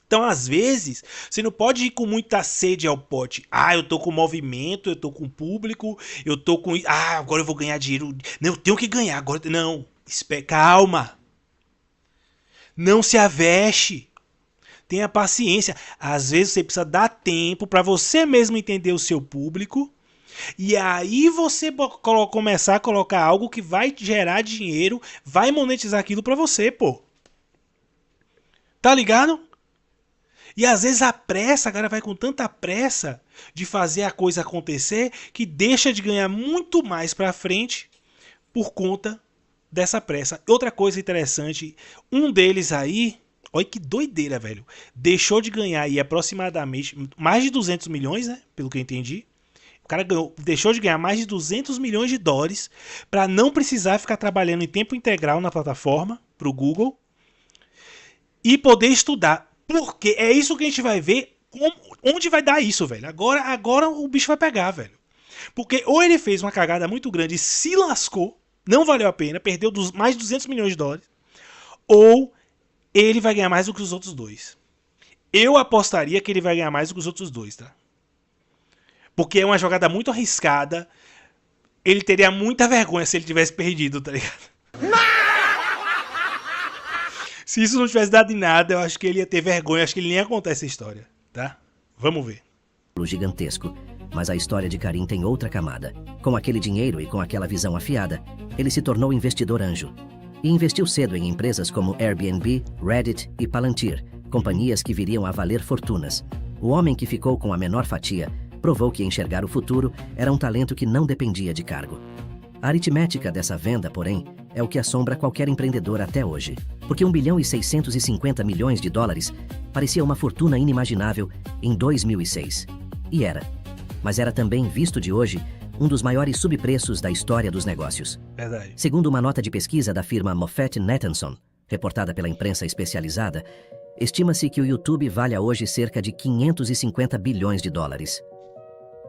Então, às vezes, você não pode ir com muita sede ao pote. Ah, eu tô com movimento, eu tô com público, eu tô com... Ah, agora eu vou ganhar dinheiro. Não, eu tenho que ganhar agora. Não, calma. Não se aveste. Tenha paciência. Às vezes você precisa dar tempo para você mesmo entender o seu público. E aí você começar a colocar algo que vai gerar dinheiro, vai monetizar aquilo para você, pô. Tá ligado? E às vezes a pressa, a galera vai com tanta pressa de fazer a coisa acontecer que deixa de ganhar muito mais pra frente por conta dessa pressa. Outra coisa interessante, um deles aí, olha que doideira, velho. Deixou de ganhar aí aproximadamente mais de 200 milhões, né? Pelo que eu entendi. O cara deixou de ganhar mais de 200 milhões de dólares para não precisar ficar trabalhando em tempo integral na plataforma, pro Google, e poder estudar. Porque é isso que a gente vai ver onde vai dar isso, velho. Agora o bicho vai pegar, velho. Porque ou ele fez uma cagada muito grande e se lascou, não valeu a pena, perdeu mais de 200 milhões de dólares, ou ele vai ganhar mais do que os outros dois. Eu apostaria que ele vai ganhar mais do que os outros dois, tá? Porque é uma jogada muito arriscada. Ele teria muita vergonha se ele tivesse perdido, tá ligado? Se isso não tivesse dado em nada, eu acho que ele ia ter vergonha, acho que ele nem ia contar essa história, tá? Vamos ver. Gigantesco, mas a história de Karim tem outra camada. Com aquele dinheiro e com aquela visão afiada, ele se tornou investidor anjo. E investiu cedo em empresas como Airbnb, Reddit e Palantir, companhias que viriam a valer fortunas. O homem que ficou com a menor fatia provou que enxergar o futuro era um talento que não dependia de cargo. A aritmética dessa venda, porém, é o que assombra qualquer empreendedor até hoje. Porque 1 bilhão e 650 milhões de dólares parecia uma fortuna inimaginável em 2006. E era. Mas era também, visto de hoje, um dos maiores subpreços da história dos negócios. Verdade. Segundo uma nota de pesquisa da firma Moffett-Nathanson, reportada pela imprensa especializada, estima-se que o YouTube valha hoje cerca de 550 bilhões de dólares.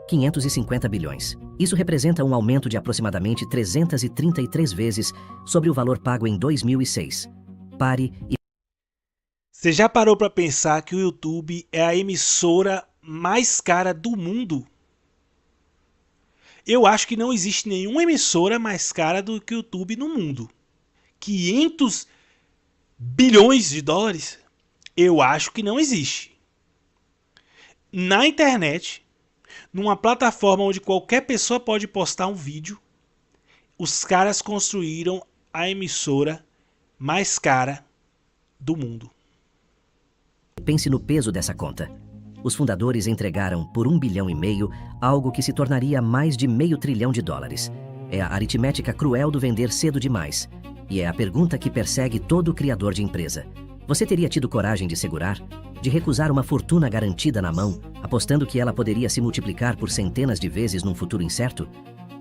550 bilhões. Isso representa um aumento de aproximadamente 333 vezes sobre o valor pago em 2006. Pare e... Você já parou para pensar que o YouTube é a emissora mais cara do mundo? Eu acho que não existe nenhuma emissora mais cara do que o YouTube no mundo. 500 bilhões de dólares? Eu acho que não existe. Na internet, numa plataforma onde qualquer pessoa pode postar um vídeo, os caras construíram a emissora mais cara do mundo. Pense no peso dessa conta. Os fundadores entregaram por 1,5 bilhão algo que se tornaria mais de meio trilhão de dólares. É a aritmética cruel do vender cedo demais. E é a pergunta que persegue todo criador de empresa. Você teria tido coragem de segurar? De recusar uma fortuna garantida na mão, apostando que ela poderia se multiplicar por centenas de vezes num futuro incerto?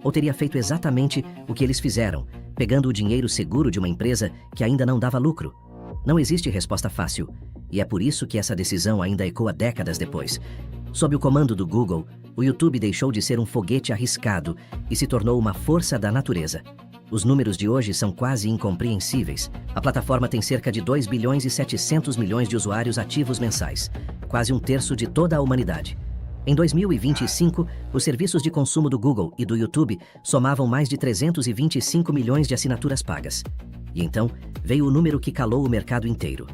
Ou teria feito exatamente o que eles fizeram, pegando o dinheiro seguro de uma empresa que ainda não dava lucro? Não existe resposta fácil, e é por isso que essa decisão ainda ecoa décadas depois. Sob o comando do Google, o YouTube deixou de ser um foguete arriscado e se tornou uma força da natureza. Os números de hoje são quase incompreensíveis. A plataforma tem cerca de 2 bilhões e 700 milhões de usuários ativos mensais, quase um terço de toda a humanidade. Em 2025, os serviços de consumo do Google e do YouTube somavam mais de 325 milhões de assinaturas pagas. E então, veio o número que calou o mercado inteiro.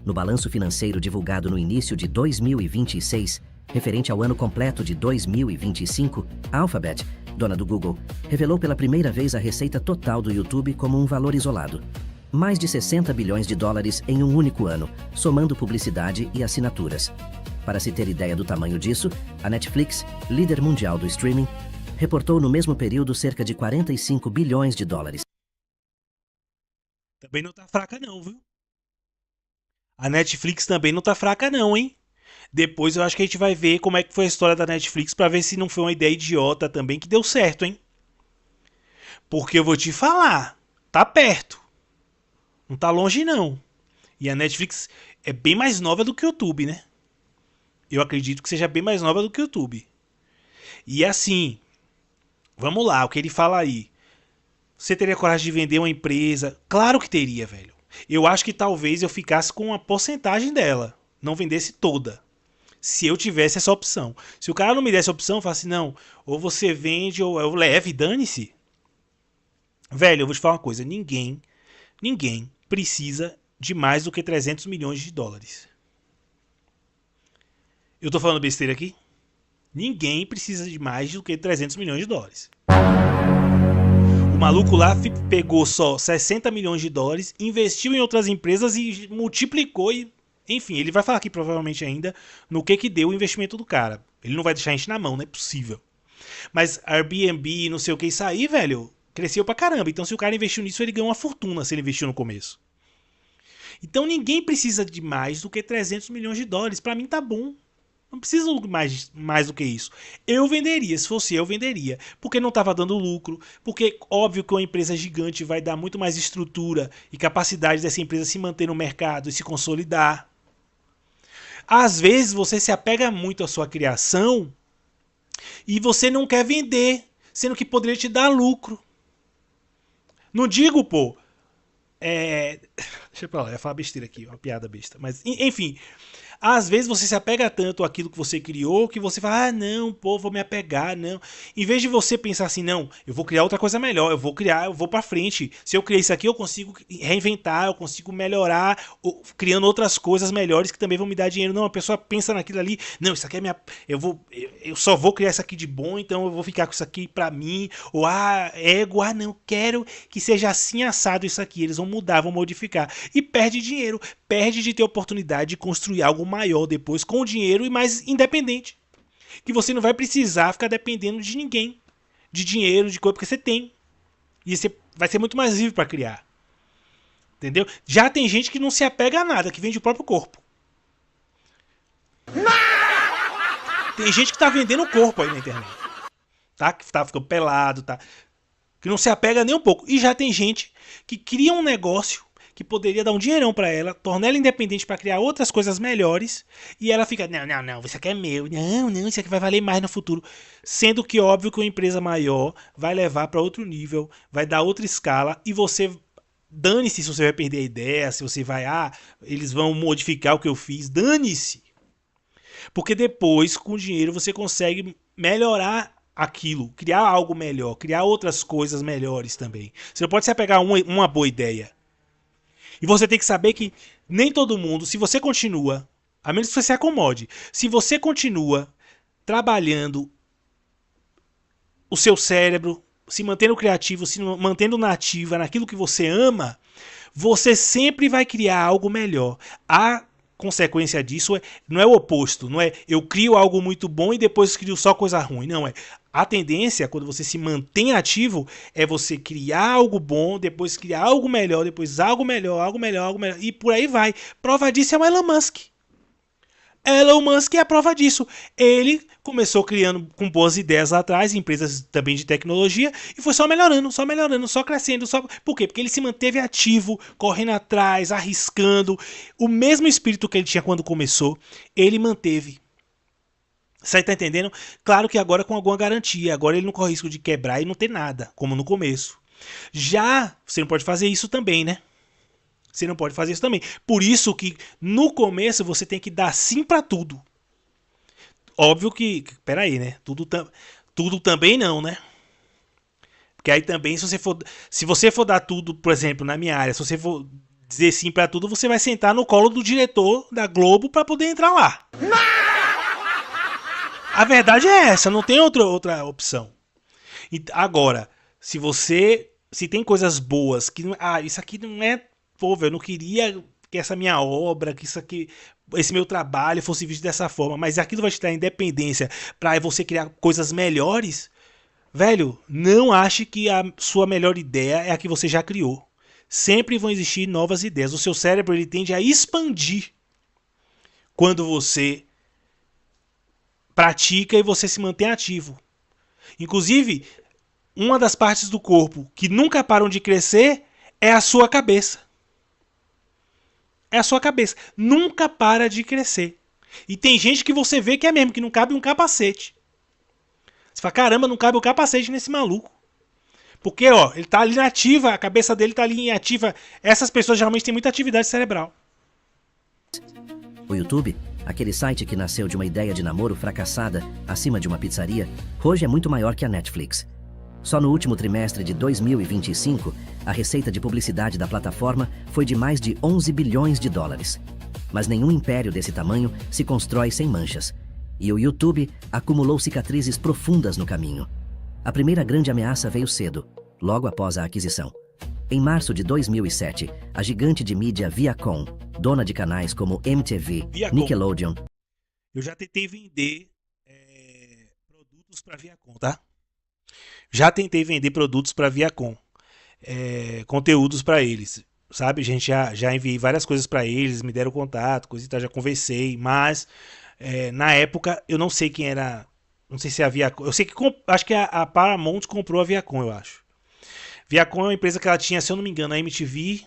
No balanço financeiro divulgado no início de 2026, referente ao ano completo de 2025, a Alphabet, dona do Google, revelou pela primeira vez a receita total do YouTube como um valor isolado. Mais de 60 bilhões de dólares em um único ano, somando publicidade e assinaturas. Para se ter ideia do tamanho disso, a Netflix, líder mundial do streaming, reportou no mesmo período cerca de 45 bilhões de dólares. Também não tá fraca não, viu? A Netflix também não tá fraca não, hein? Depois eu acho que a gente vai ver como é que foi a história da Netflix pra ver se não foi uma ideia idiota também que deu certo, hein? Porque eu vou te falar, tá perto. Não tá longe não. E a Netflix é bem mais nova do que o YouTube, né? Eu acredito que seja bem mais nova do que o YouTube. E assim, vamos lá, o que ele fala aí. Você teria coragem de vender uma empresa? Claro que teria, velho. Eu acho que talvez eu ficasse com uma porcentagem dela. Não vendesse toda. Se eu tivesse essa opção. Se o cara não me desse a opção, eu falasse, assim, não, ou você vende ou eu levo e dane-se. Velho, eu vou te falar uma coisa. Ninguém precisa de mais do que 300 milhões de dólares. Eu tô falando besteira aqui? Ninguém precisa de mais do que 300 milhões de dólares. O maluco lá pegou só 60 milhões de dólares, investiu em outras empresas e multiplicou e... Enfim, ele vai falar aqui provavelmente ainda no que deu o investimento do cara. Ele não vai deixar a gente na mão, não é possível. Mas Airbnb, não sei o que, isso aí, velho, cresceu pra caramba. Então se o cara investiu nisso, ele ganhou uma fortuna se ele investiu no começo. Então ninguém precisa de mais do que 300 milhões de dólares. Pra mim tá bom. Não precisa mais do que isso. Eu venderia, se fosse eu, venderia. Porque não estava dando lucro. Porque óbvio que uma empresa gigante vai dar muito mais estrutura e capacidade dessa empresa se manter no mercado e se consolidar. Às vezes você se apega muito à sua criação e você não quer vender, sendo que poderia te dar lucro. Não digo, pô. Deixa pra lá, eu ia falar besteira aqui, uma piada besta. Mas, enfim, às vezes você se apega tanto àquilo que você criou que você fala, ah, não, pô, vou me apegar, não. Em vez de você pensar assim, não, eu vou criar outra coisa melhor, eu vou pra frente. Se eu criar isso aqui, eu consigo reinventar, eu consigo melhorar, criando outras coisas melhores que também vão me dar dinheiro. Não, a pessoa pensa naquilo ali, não, isso aqui é minha... Eu só vou criar isso aqui de bom, então eu vou ficar com isso aqui pra mim. Ou, ego, não, quero que seja assim assado isso aqui. Eles vão mudar, vão modificar. E perde dinheiro, perde de ter oportunidade de construir algo maior depois com dinheiro e mais independente. Que você não vai precisar ficar dependendo de ninguém, de dinheiro, de coisa, porque você tem. E você vai ser muito mais livre para criar. Entendeu? Já tem gente que não se apega a nada, que vende o próprio corpo. Tem gente que tá vendendo o corpo aí na internet. Tá? Que tá ficando pelado, tá? Que não se apega nem um pouco. E já tem gente que cria um negócio que poderia dar um dinheirão pra ela, tornar ela independente pra criar outras coisas melhores, e ela fica, não, isso aqui é meu, não, isso aqui vai valer mais no futuro. Sendo que óbvio que uma empresa maior vai levar pra outro nível, vai dar outra escala, e você, dane-se se você vai perder a ideia, se você vai, eles vão modificar o que eu fiz, dane-se. Porque depois, com o dinheiro, você consegue melhorar aquilo, criar algo melhor, criar outras coisas melhores também. Você não pode se apegar a uma boa ideia. E você tem que saber que nem todo mundo, se você continua, a menos que você se acomode, se você continua trabalhando o seu cérebro, se mantendo criativo, se mantendo nativa naquilo que você ama, você sempre vai criar algo melhor. A consequência disso não é o oposto, não é eu crio algo muito bom e depois crio só coisa ruim, não é. A tendência, quando você se mantém ativo, é você criar algo bom, depois criar algo melhor, depois algo melhor, e por aí vai. Prova disso é o Elon Musk. Elon Musk é a prova disso. Ele começou criando com boas ideias lá atrás, empresas também de tecnologia, e foi só melhorando, só crescendo. Por quê? Porque ele se manteve ativo, correndo atrás, arriscando. O mesmo espírito que ele tinha quando começou, ele manteve. Você tá entendendo? Claro que agora com alguma garantia. Agora ele não corre risco de quebrar e não ter nada, como no começo. Já você não pode fazer isso também, né? Você não pode fazer isso também. Por isso que no começo você tem que dar sim pra tudo. Óbvio que... Peraí, né? Tudo também não, né? Porque aí também, se você for dar tudo, por exemplo, na minha área, se você for dizer sim pra tudo, você vai sentar no colo do diretor da Globo pra poder entrar lá. A verdade é essa, não tem outra opção. Agora, se tem coisas boas, que isso aqui não é, pô, eu não queria que essa minha obra, que isso aqui, esse meu trabalho fosse visto dessa forma, mas aquilo vai te dar independência para você criar coisas melhores, velho, não ache que a sua melhor ideia é a que você já criou. Sempre vão existir novas ideias. O seu cérebro ele tende a expandir quando você pratica e você se mantém ativo. Inclusive, uma das partes do corpo que nunca param de crescer é a sua cabeça. É a sua cabeça. Nunca para de crescer. E tem gente que você vê que é mesmo, que não cabe um capacete. Você fala, caramba, não cabe um capacete nesse maluco. Porque, ó, ele tá ali na ativa, a cabeça dele tá ali em ativa. Essas pessoas geralmente têm muita atividade cerebral. O YouTube, aquele site que nasceu de uma ideia de namoro fracassada acima de uma pizzaria, hoje é muito maior que a Netflix. Só no último trimestre de 2025, a receita de publicidade da plataforma foi de mais de 11 bilhões de dólares. Mas nenhum império desse tamanho se constrói sem manchas. E o YouTube acumulou cicatrizes profundas no caminho. A primeira grande ameaça veio cedo, logo após a aquisição. Em março de 2007, a gigante de mídia Viacom, dona de canais como MTV, Viacom. Nickelodeon... Eu já tentei vender produtos para Viacom, tá? Já tentei vender produtos para Viacom. Conteúdos para eles. Sabe, gente, já enviei várias coisas para eles, me deram contato, coisa e tal, já conversei, mas na época eu não sei quem era, não sei se é a Viacom, eu sei que acho que a Paramount comprou a Viacom, eu acho. Viacom é uma empresa que ela tinha, se eu não me engano, a MTV,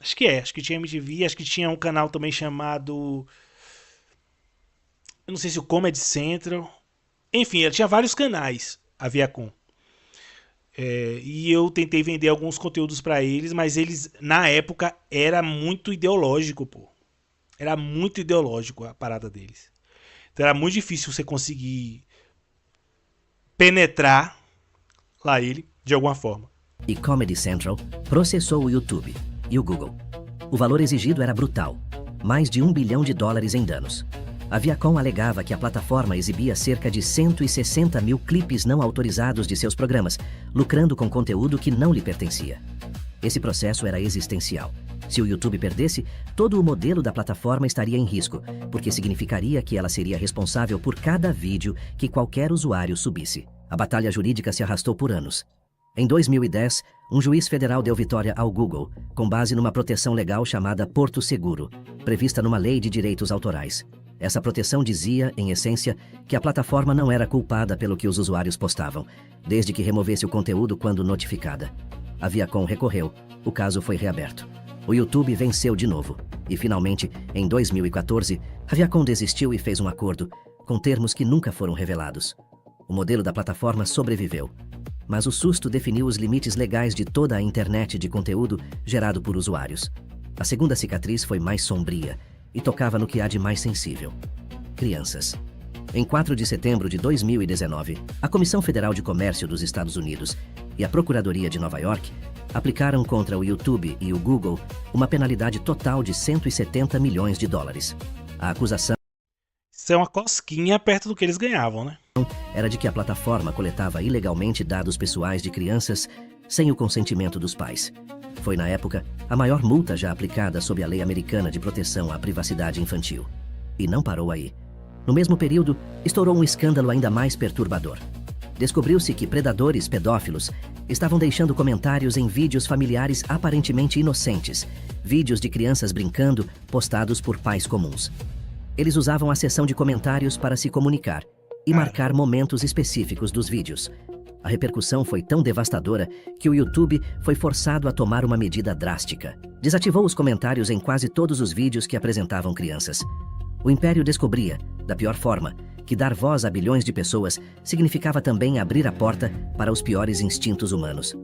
acho que tinha MTV, acho que tinha um canal também chamado, eu não sei se o Comedy Central, enfim, ela tinha vários canais, a Viacom. E eu tentei vender alguns conteúdos pra eles, mas eles, na época, era muito ideológico, pô. Era muito ideológico a parada deles. Então era muito difícil você conseguir penetrar lá ele, de alguma forma. e Comedy Central processou o YouTube e o Google. O valor exigido era brutal, mais de $1 bilhão em danos. A Viacom alegava que a plataforma exibia cerca de 160 mil clipes não autorizados de seus programas, lucrando com conteúdo que não lhe pertencia. Esse processo era existencial. Se o YouTube perdesse, todo o modelo da plataforma estaria em risco, porque significaria que ela seria responsável por cada vídeo que qualquer usuário subisse. A batalha jurídica se arrastou por anos. Em 2010, um juiz federal deu vitória ao Google, com base numa proteção legal chamada Porto Seguro, prevista numa lei de direitos autorais. Essa proteção dizia, em essência, que a plataforma não era culpada pelo que os usuários postavam, desde que removesse o conteúdo quando notificada. A Viacom recorreu, o caso foi reaberto. O YouTube venceu de novo, e finalmente, em 2014, a Viacom desistiu e fez um acordo, com termos que nunca foram revelados. O modelo da plataforma sobreviveu, mas o susto definiu os limites legais de toda a internet de conteúdo gerado por usuários. A segunda cicatriz foi mais sombria, e tocava no que há de mais sensível: crianças. Em 4 de setembro de 2019, a Comissão Federal de Comércio dos Estados Unidos e a Procuradoria de Nova York aplicaram contra o YouTube e o Google uma penalidade total de $170 milhões. A acusação Isso é uma cosquinha perto do que eles ganhavam, né? era de que a plataforma coletava ilegalmente dados pessoais de crianças sem o consentimento dos pais. Foi, na época, a maior multa já aplicada sob a Lei Americana de Proteção à Privacidade Infantil. E não parou aí. No mesmo período, estourou um escândalo ainda mais perturbador. Descobriu-se que predadores pedófilos estavam deixando comentários em vídeos familiares aparentemente inocentes, vídeos de crianças brincando postados por pais comuns. Eles usavam a seção de comentários para se comunicar e marcar momentos específicos dos vídeos. A repercussão foi tão devastadora que o YouTube foi forçado a tomar uma medida drástica. Desativou os comentários em quase todos os vídeos que apresentavam crianças. O Império descobria, da pior forma, que dar voz a bilhões de pessoas significava também abrir a porta para os piores instintos humanos.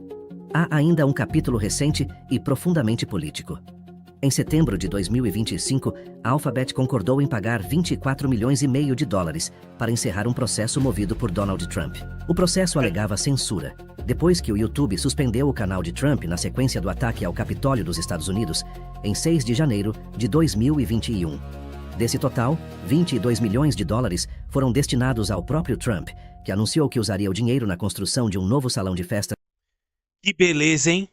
Há ainda um capítulo recente e profundamente político. Em setembro de 2025, a Alphabet concordou em pagar $24,5 milhões para encerrar um processo movido por Donald Trump. O processo alegava censura, depois que o YouTube suspendeu o canal de Trump na sequência do ataque ao Capitólio dos Estados Unidos, em 6 de janeiro de 2021. Desse total, $22 milhões foram destinados ao próprio Trump, que anunciou que usaria o dinheiro na construção de um novo salão de festa. Que beleza, hein?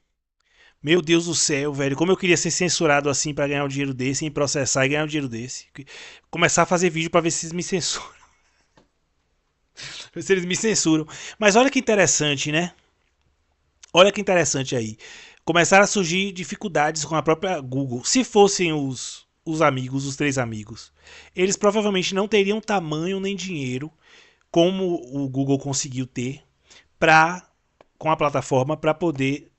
Meu Deus do céu, velho. Como eu queria ser censurado assim pra ganhar um dinheiro desse, em processar e ganhar um dinheiro desse. Começar a fazer vídeo pra ver se eles me censuram. Ver se eles me censuram. Mas olha que interessante, né? Olha que interessante aí. Começaram a surgir dificuldades com a própria Google. Se fossem os amigos, os 3 amigos, eles provavelmente não teriam tamanho nem dinheiro como o Google conseguiu ter com a plataforma para poder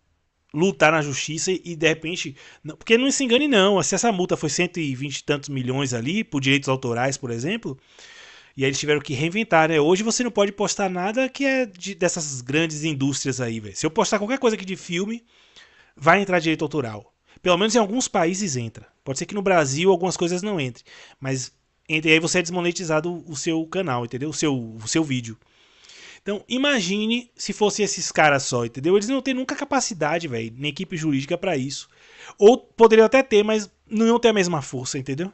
lutar na justiça e de repente... Porque não se engane não, se essa multa foi 120 e tantos milhões ali, por direitos autorais, por exemplo, e aí eles tiveram que reinventar, né? Hoje você não pode postar nada que é dessas grandes indústrias aí, velho. Se eu postar qualquer coisa aqui de filme, vai entrar direito autoral. Pelo menos em alguns países entra. Pode ser que no Brasil algumas coisas não entrem, mas entre aí você é desmonetizado o seu canal, entendeu? O seu vídeo. Então, imagine se fosse esses caras só, entendeu? Eles não têm nunca capacidade, velho, nem equipe jurídica pra isso. Ou poderiam até ter, mas não iam ter a mesma força, entendeu?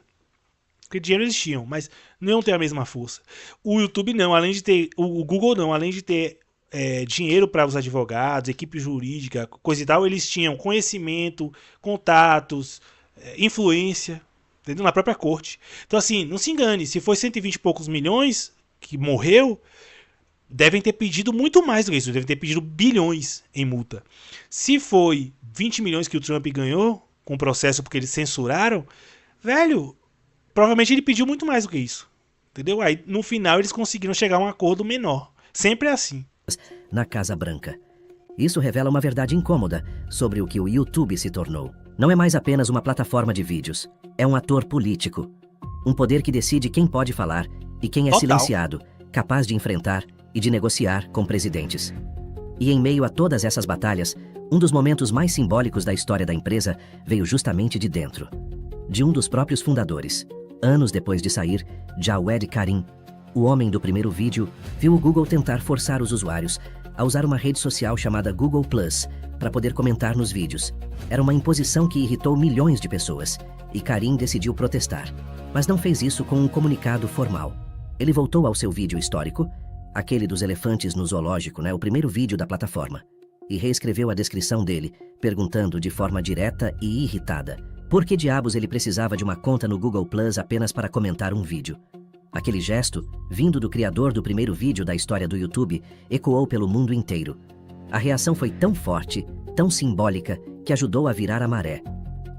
Porque dinheiro eles tinham, mas não iam ter a mesma força. O YouTube não, além de ter... O Google não, além de ter dinheiro para os advogados, equipe jurídica, coisa e tal, eles tinham conhecimento, contatos, influência, entendeu? Na própria corte. Então, assim, não se engane, se foi 120 e poucos milhões que morreu... devem ter pedido muito mais do que isso. Devem ter pedido bilhões em multa. Se foi 20 milhões que o Trump ganhou com o processo porque eles censuraram, velho, provavelmente ele pediu muito mais do que isso. Entendeu? Aí no final eles conseguiram chegar a um acordo menor. Sempre é assim. Na Casa Branca. Isso revela uma verdade incômoda sobre o que o YouTube se tornou. Não é mais apenas uma plataforma de vídeos. É um ator político. Um poder que decide quem pode falar e quem é Total. silenciado, capaz de enfrentar e de negociar com presidentes. E em meio a todas essas batalhas, um dos momentos mais simbólicos da história da empresa veio justamente de dentro. De um dos próprios fundadores. Anos depois de sair, Jawed Karim, o homem do primeiro vídeo, viu o Google tentar forçar os usuários a usar uma rede social chamada Google Plus para poder comentar nos vídeos. Era uma imposição que irritou milhões de pessoas, e Karim decidiu protestar. Mas não fez isso com um comunicado formal. Ele voltou ao seu vídeo histórico, aquele dos elefantes no zoológico, né, o primeiro vídeo da plataforma, e reescreveu a descrição dele, perguntando de forma direta e irritada por que diabos ele precisava de uma conta no Google Plus apenas para comentar um vídeo. Aquele gesto, vindo do criador do primeiro vídeo da história do YouTube, ecoou pelo mundo inteiro. A reação foi tão forte, tão simbólica, que ajudou a virar a maré.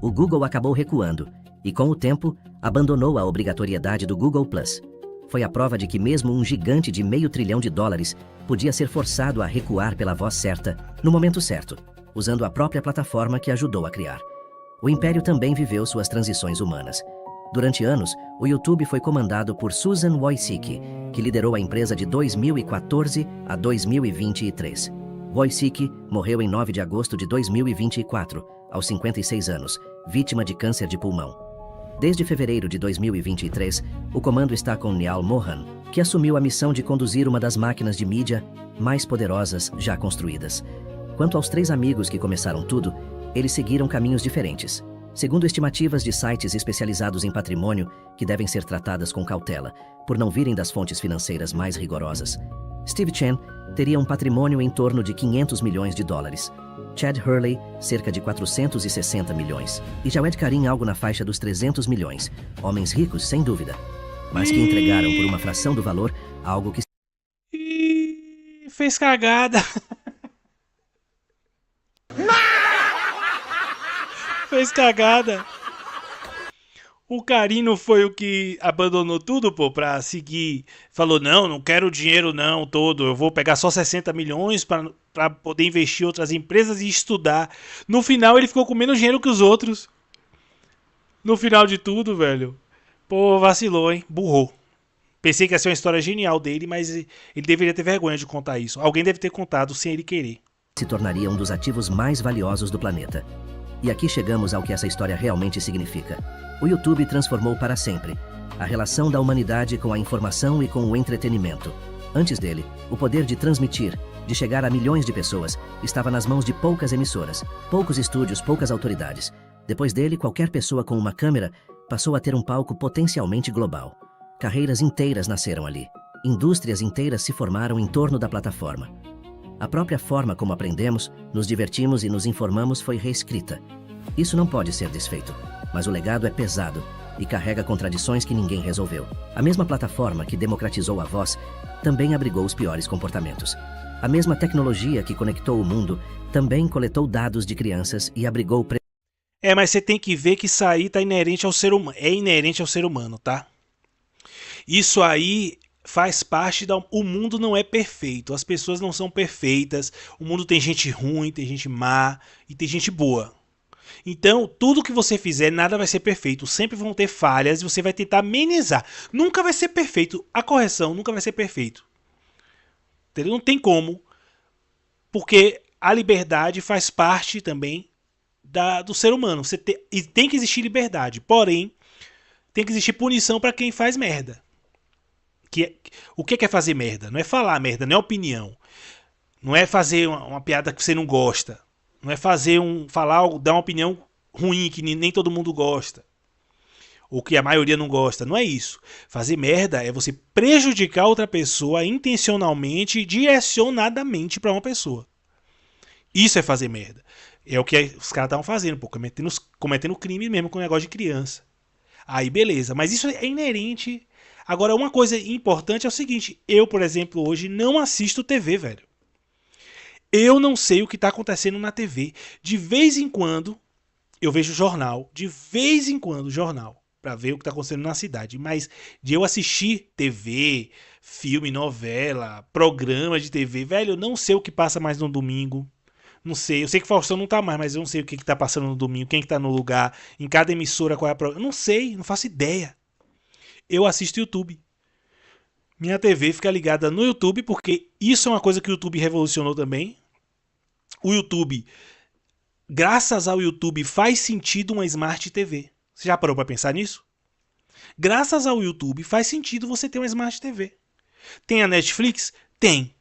O Google acabou recuando, e com o tempo, abandonou a obrigatoriedade do Google Plus. Foi a prova de que mesmo um gigante de $500 bilhão podia ser forçado a recuar pela voz certa, no momento certo, usando a própria plataforma que ajudou a criar. O império também viveu suas transições humanas. Durante anos, o YouTube foi comandado por Susan Wojcicki, que liderou a empresa de 2014 a 2023. Wojcicki morreu em 9 de agosto de 2024, aos 56 anos, vítima de câncer de pulmão. Desde fevereiro de 2023, o comando está com Niall Mohan, que assumiu a missão de conduzir uma das máquinas de mídia mais poderosas já construídas. Quanto aos 3 amigos que começaram tudo, eles seguiram caminhos diferentes. Segundo estimativas de sites especializados em patrimônio, que devem ser tratadas com cautela, por não virem das fontes financeiras mais rigorosas, Steve Chen teria um patrimônio em torno de $500 milhões. Chad Hurley, cerca de 460 milhões. E Jawed Karim algo na faixa dos 300 milhões. Homens ricos, sem dúvida. Mas que entregaram por uma fração do valor algo que... E fez cagada. Fez cagada. O Karim não foi o que abandonou tudo, pô, pra seguir. Falou, não quero o dinheiro não todo, eu vou pegar só 60 milhões pra poder investir em outras empresas e estudar. No final ele ficou com menos dinheiro que os outros. No final de tudo, velho. Pô, vacilou, hein? Burrou. Pensei que ia ser uma história genial dele, mas ele deveria ter vergonha de contar isso. Alguém deve ter contado sem ele querer. Se tornaria um dos ativos mais valiosos do planeta. E aqui chegamos ao que essa história realmente significa. O YouTube transformou para sempre a relação da humanidade com a informação e com o entretenimento. Antes dele, o poder de transmitir, de chegar a milhões de pessoas, estava nas mãos de poucas emissoras, poucos estúdios, poucas autoridades. Depois dele, qualquer pessoa com uma câmera passou a ter um palco potencialmente global. Carreiras inteiras nasceram ali. Indústrias inteiras se formaram em torno da plataforma. A própria forma como aprendemos, nos divertimos e nos informamos foi reescrita. Isso não pode ser desfeito, mas o legado é pesado e carrega contradições que ninguém resolveu. A mesma plataforma que democratizou a voz também abrigou os piores comportamentos. A mesma tecnologia que conectou o mundo também coletou dados de crianças e abrigou... Mas você tem que ver que isso aí tá inerente ao ser humano. É inerente ao ser humano, tá? Isso aí faz parte da... O mundo não é perfeito, as pessoas não são perfeitas, o mundo tem gente ruim, tem gente má e tem gente boa. Então, tudo que você fizer, nada vai ser perfeito. Sempre vão ter falhas e você vai tentar amenizar. Nunca vai ser perfeito. A correção nunca vai ser perfeito. Entendeu? Não tem como. Porque a liberdade faz parte também do ser humano. E tem que existir liberdade. Porém, tem que existir punição para quem faz merda. O que é fazer merda? Não é falar merda, não é opinião. Não é fazer uma piada que você não gosta. Não é falar algo, dar uma opinião ruim que nem todo mundo gosta. Ou que a maioria não gosta. Não é isso. Fazer merda é você prejudicar outra pessoa intencionalmente e direcionadamente para uma pessoa. Isso é fazer merda. É o que os caras estavam fazendo, pô, cometendo crime mesmo com o negócio de criança. Aí beleza, mas isso é inerente. Agora, uma coisa importante é o seguinte: eu, por exemplo, hoje não assisto TV, velho. Eu não sei o que está acontecendo na TV. De vez em quando eu vejo jornal, para ver o que está acontecendo na cidade. Mas de eu assistir TV, filme, novela, programa de TV, velho, eu não sei o que passa mais no domingo. Não sei, eu sei que o Faustão não tá mais, mas eu não sei o que tá passando no domingo, quem que tá no lugar, em cada emissora, qual é a programa. Eu não sei, não faço ideia. Eu assisto YouTube. Minha TV fica ligada no YouTube, porque isso é uma coisa que o YouTube revolucionou também. O YouTube, graças ao YouTube, faz sentido uma Smart TV. Você já parou para pensar nisso? Graças ao YouTube, faz sentido você ter uma Smart TV. Tem a Netflix? Tem.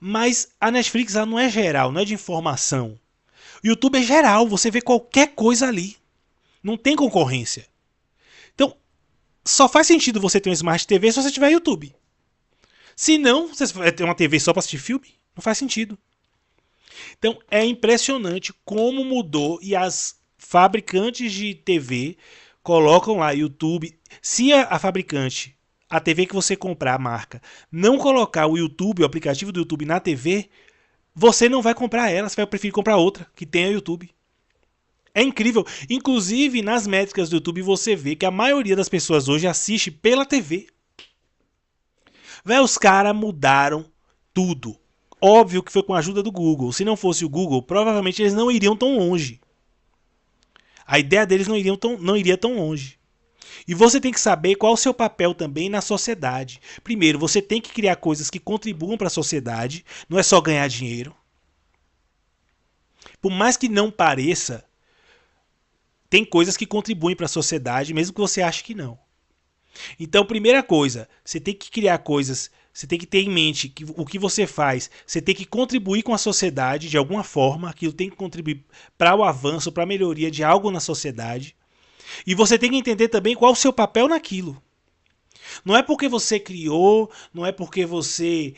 Mas a Netflix ela não é geral, não é de informação. O YouTube é geral, você vê qualquer coisa ali. Não tem concorrência. Então, só faz sentido você ter uma Smart TV se você tiver YouTube. Se não, você vai ter uma TV só para assistir filme? Não faz sentido. Então, é impressionante como mudou e as fabricantes de TV colocam lá YouTube. Se a fabricante, a TV que você comprar, a marca, não colocar o YouTube, o aplicativo do YouTube na TV, você não vai comprar ela, você vai preferir comprar outra que tenha YouTube. É incrível. Inclusive, nas métricas do YouTube, você vê que a maioria das pessoas hoje assiste pela TV. Véi, os caras mudaram tudo. Óbvio que foi com a ajuda do Google. Se não fosse o Google, provavelmente eles não iriam tão longe. A ideia deles não iria tão longe. E você tem que saber qual o seu papel também na sociedade. Primeiro, você tem que criar coisas que contribuam para a sociedade. Não é só ganhar dinheiro. Por mais que não pareça, tem coisas que contribuem para a sociedade, mesmo que você ache que não. Então, primeira coisa, você tem que criar coisas, você tem que ter em mente que o que você faz, você tem que contribuir com a sociedade de alguma forma, aquilo tem que contribuir para o avanço, para a melhoria de algo na sociedade. E você tem que entender também qual o seu papel naquilo. Não é porque você criou, não é porque você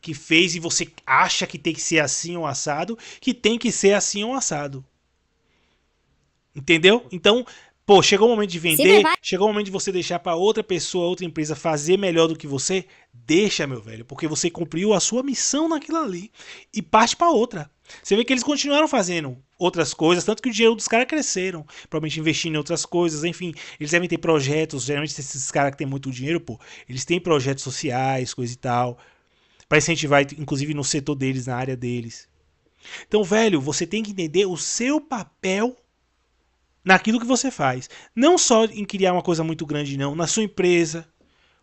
que fez e você acha que tem que ser assim ou assado, que tem que ser assim ou assado. Entendeu? Então, pô, chegou o momento de vender, chegou o momento de você deixar para outra pessoa, outra empresa fazer melhor do que você, deixa, meu velho, porque você cumpriu a sua missão naquilo ali e parte para outra. Você vê que eles continuaram fazendo outras coisas, tanto que o dinheiro dos caras cresceram, provavelmente investindo em outras coisas, enfim, eles devem ter projetos, geralmente esses caras que têm muito dinheiro, pô, eles têm projetos sociais, coisa e tal, para incentivar, inclusive no setor deles, na área deles. Então, velho, você tem que entender o seu papel naquilo que você faz. Não só em criar uma coisa muito grande, não. Na sua empresa.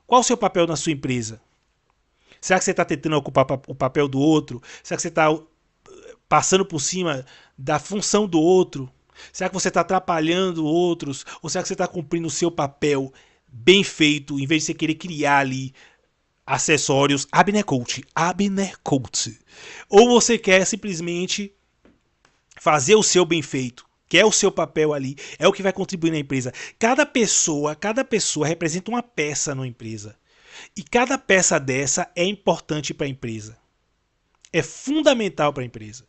Qual o seu papel na sua empresa? Será que você está tentando ocupar o papel do outro? Será que você está passando por cima da função do outro? Será que você está atrapalhando outros? Ou será que você está cumprindo o seu papel bem feito, em vez de você querer criar ali acessórios Abner Coach? Ou você quer simplesmente fazer o seu bem feito? Que é o seu papel ali, é o que vai contribuir na empresa. Cada pessoa representa uma peça na empresa. E cada peça dessa é importante para a empresa. É fundamental para a empresa.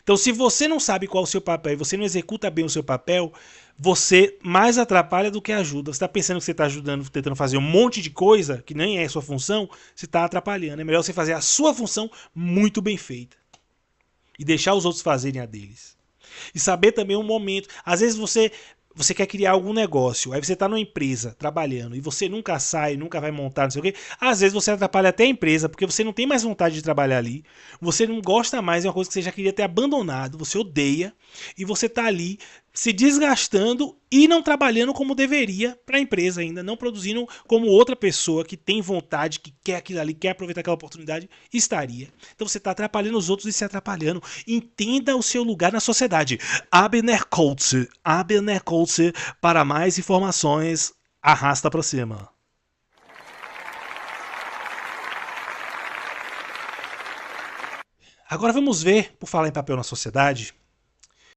Então, se você não sabe qual é o seu papel e você não executa bem o seu papel, você mais atrapalha do que ajuda. Você está pensando que você está ajudando, tentando fazer um monte de coisa, que nem é a sua função, você está atrapalhando. É melhor você fazer a sua função muito bem feita. E deixar os outros fazerem a deles. E saber também um momento. Às vezes você você quer criar algum negócio, aí você tá numa empresa trabalhando e você nunca sai, nunca vai montar, não sei o quê, às vezes você atrapalha até a empresa, porque você não tem mais vontade de trabalhar ali, você não gosta mais, é uma coisa que você já queria ter abandonado, você odeia, e você tá ali se desgastando e não trabalhando como deveria para a empresa ainda, não produzindo como outra pessoa que tem vontade, que quer aquilo ali, quer aproveitar aquela oportunidade, estaria. Então você está atrapalhando os outros e se atrapalhando. Entenda o seu lugar na sociedade. Abner Coates, para mais informações, arrasta para cima. Agora vamos ver, por falar em papel na sociedade,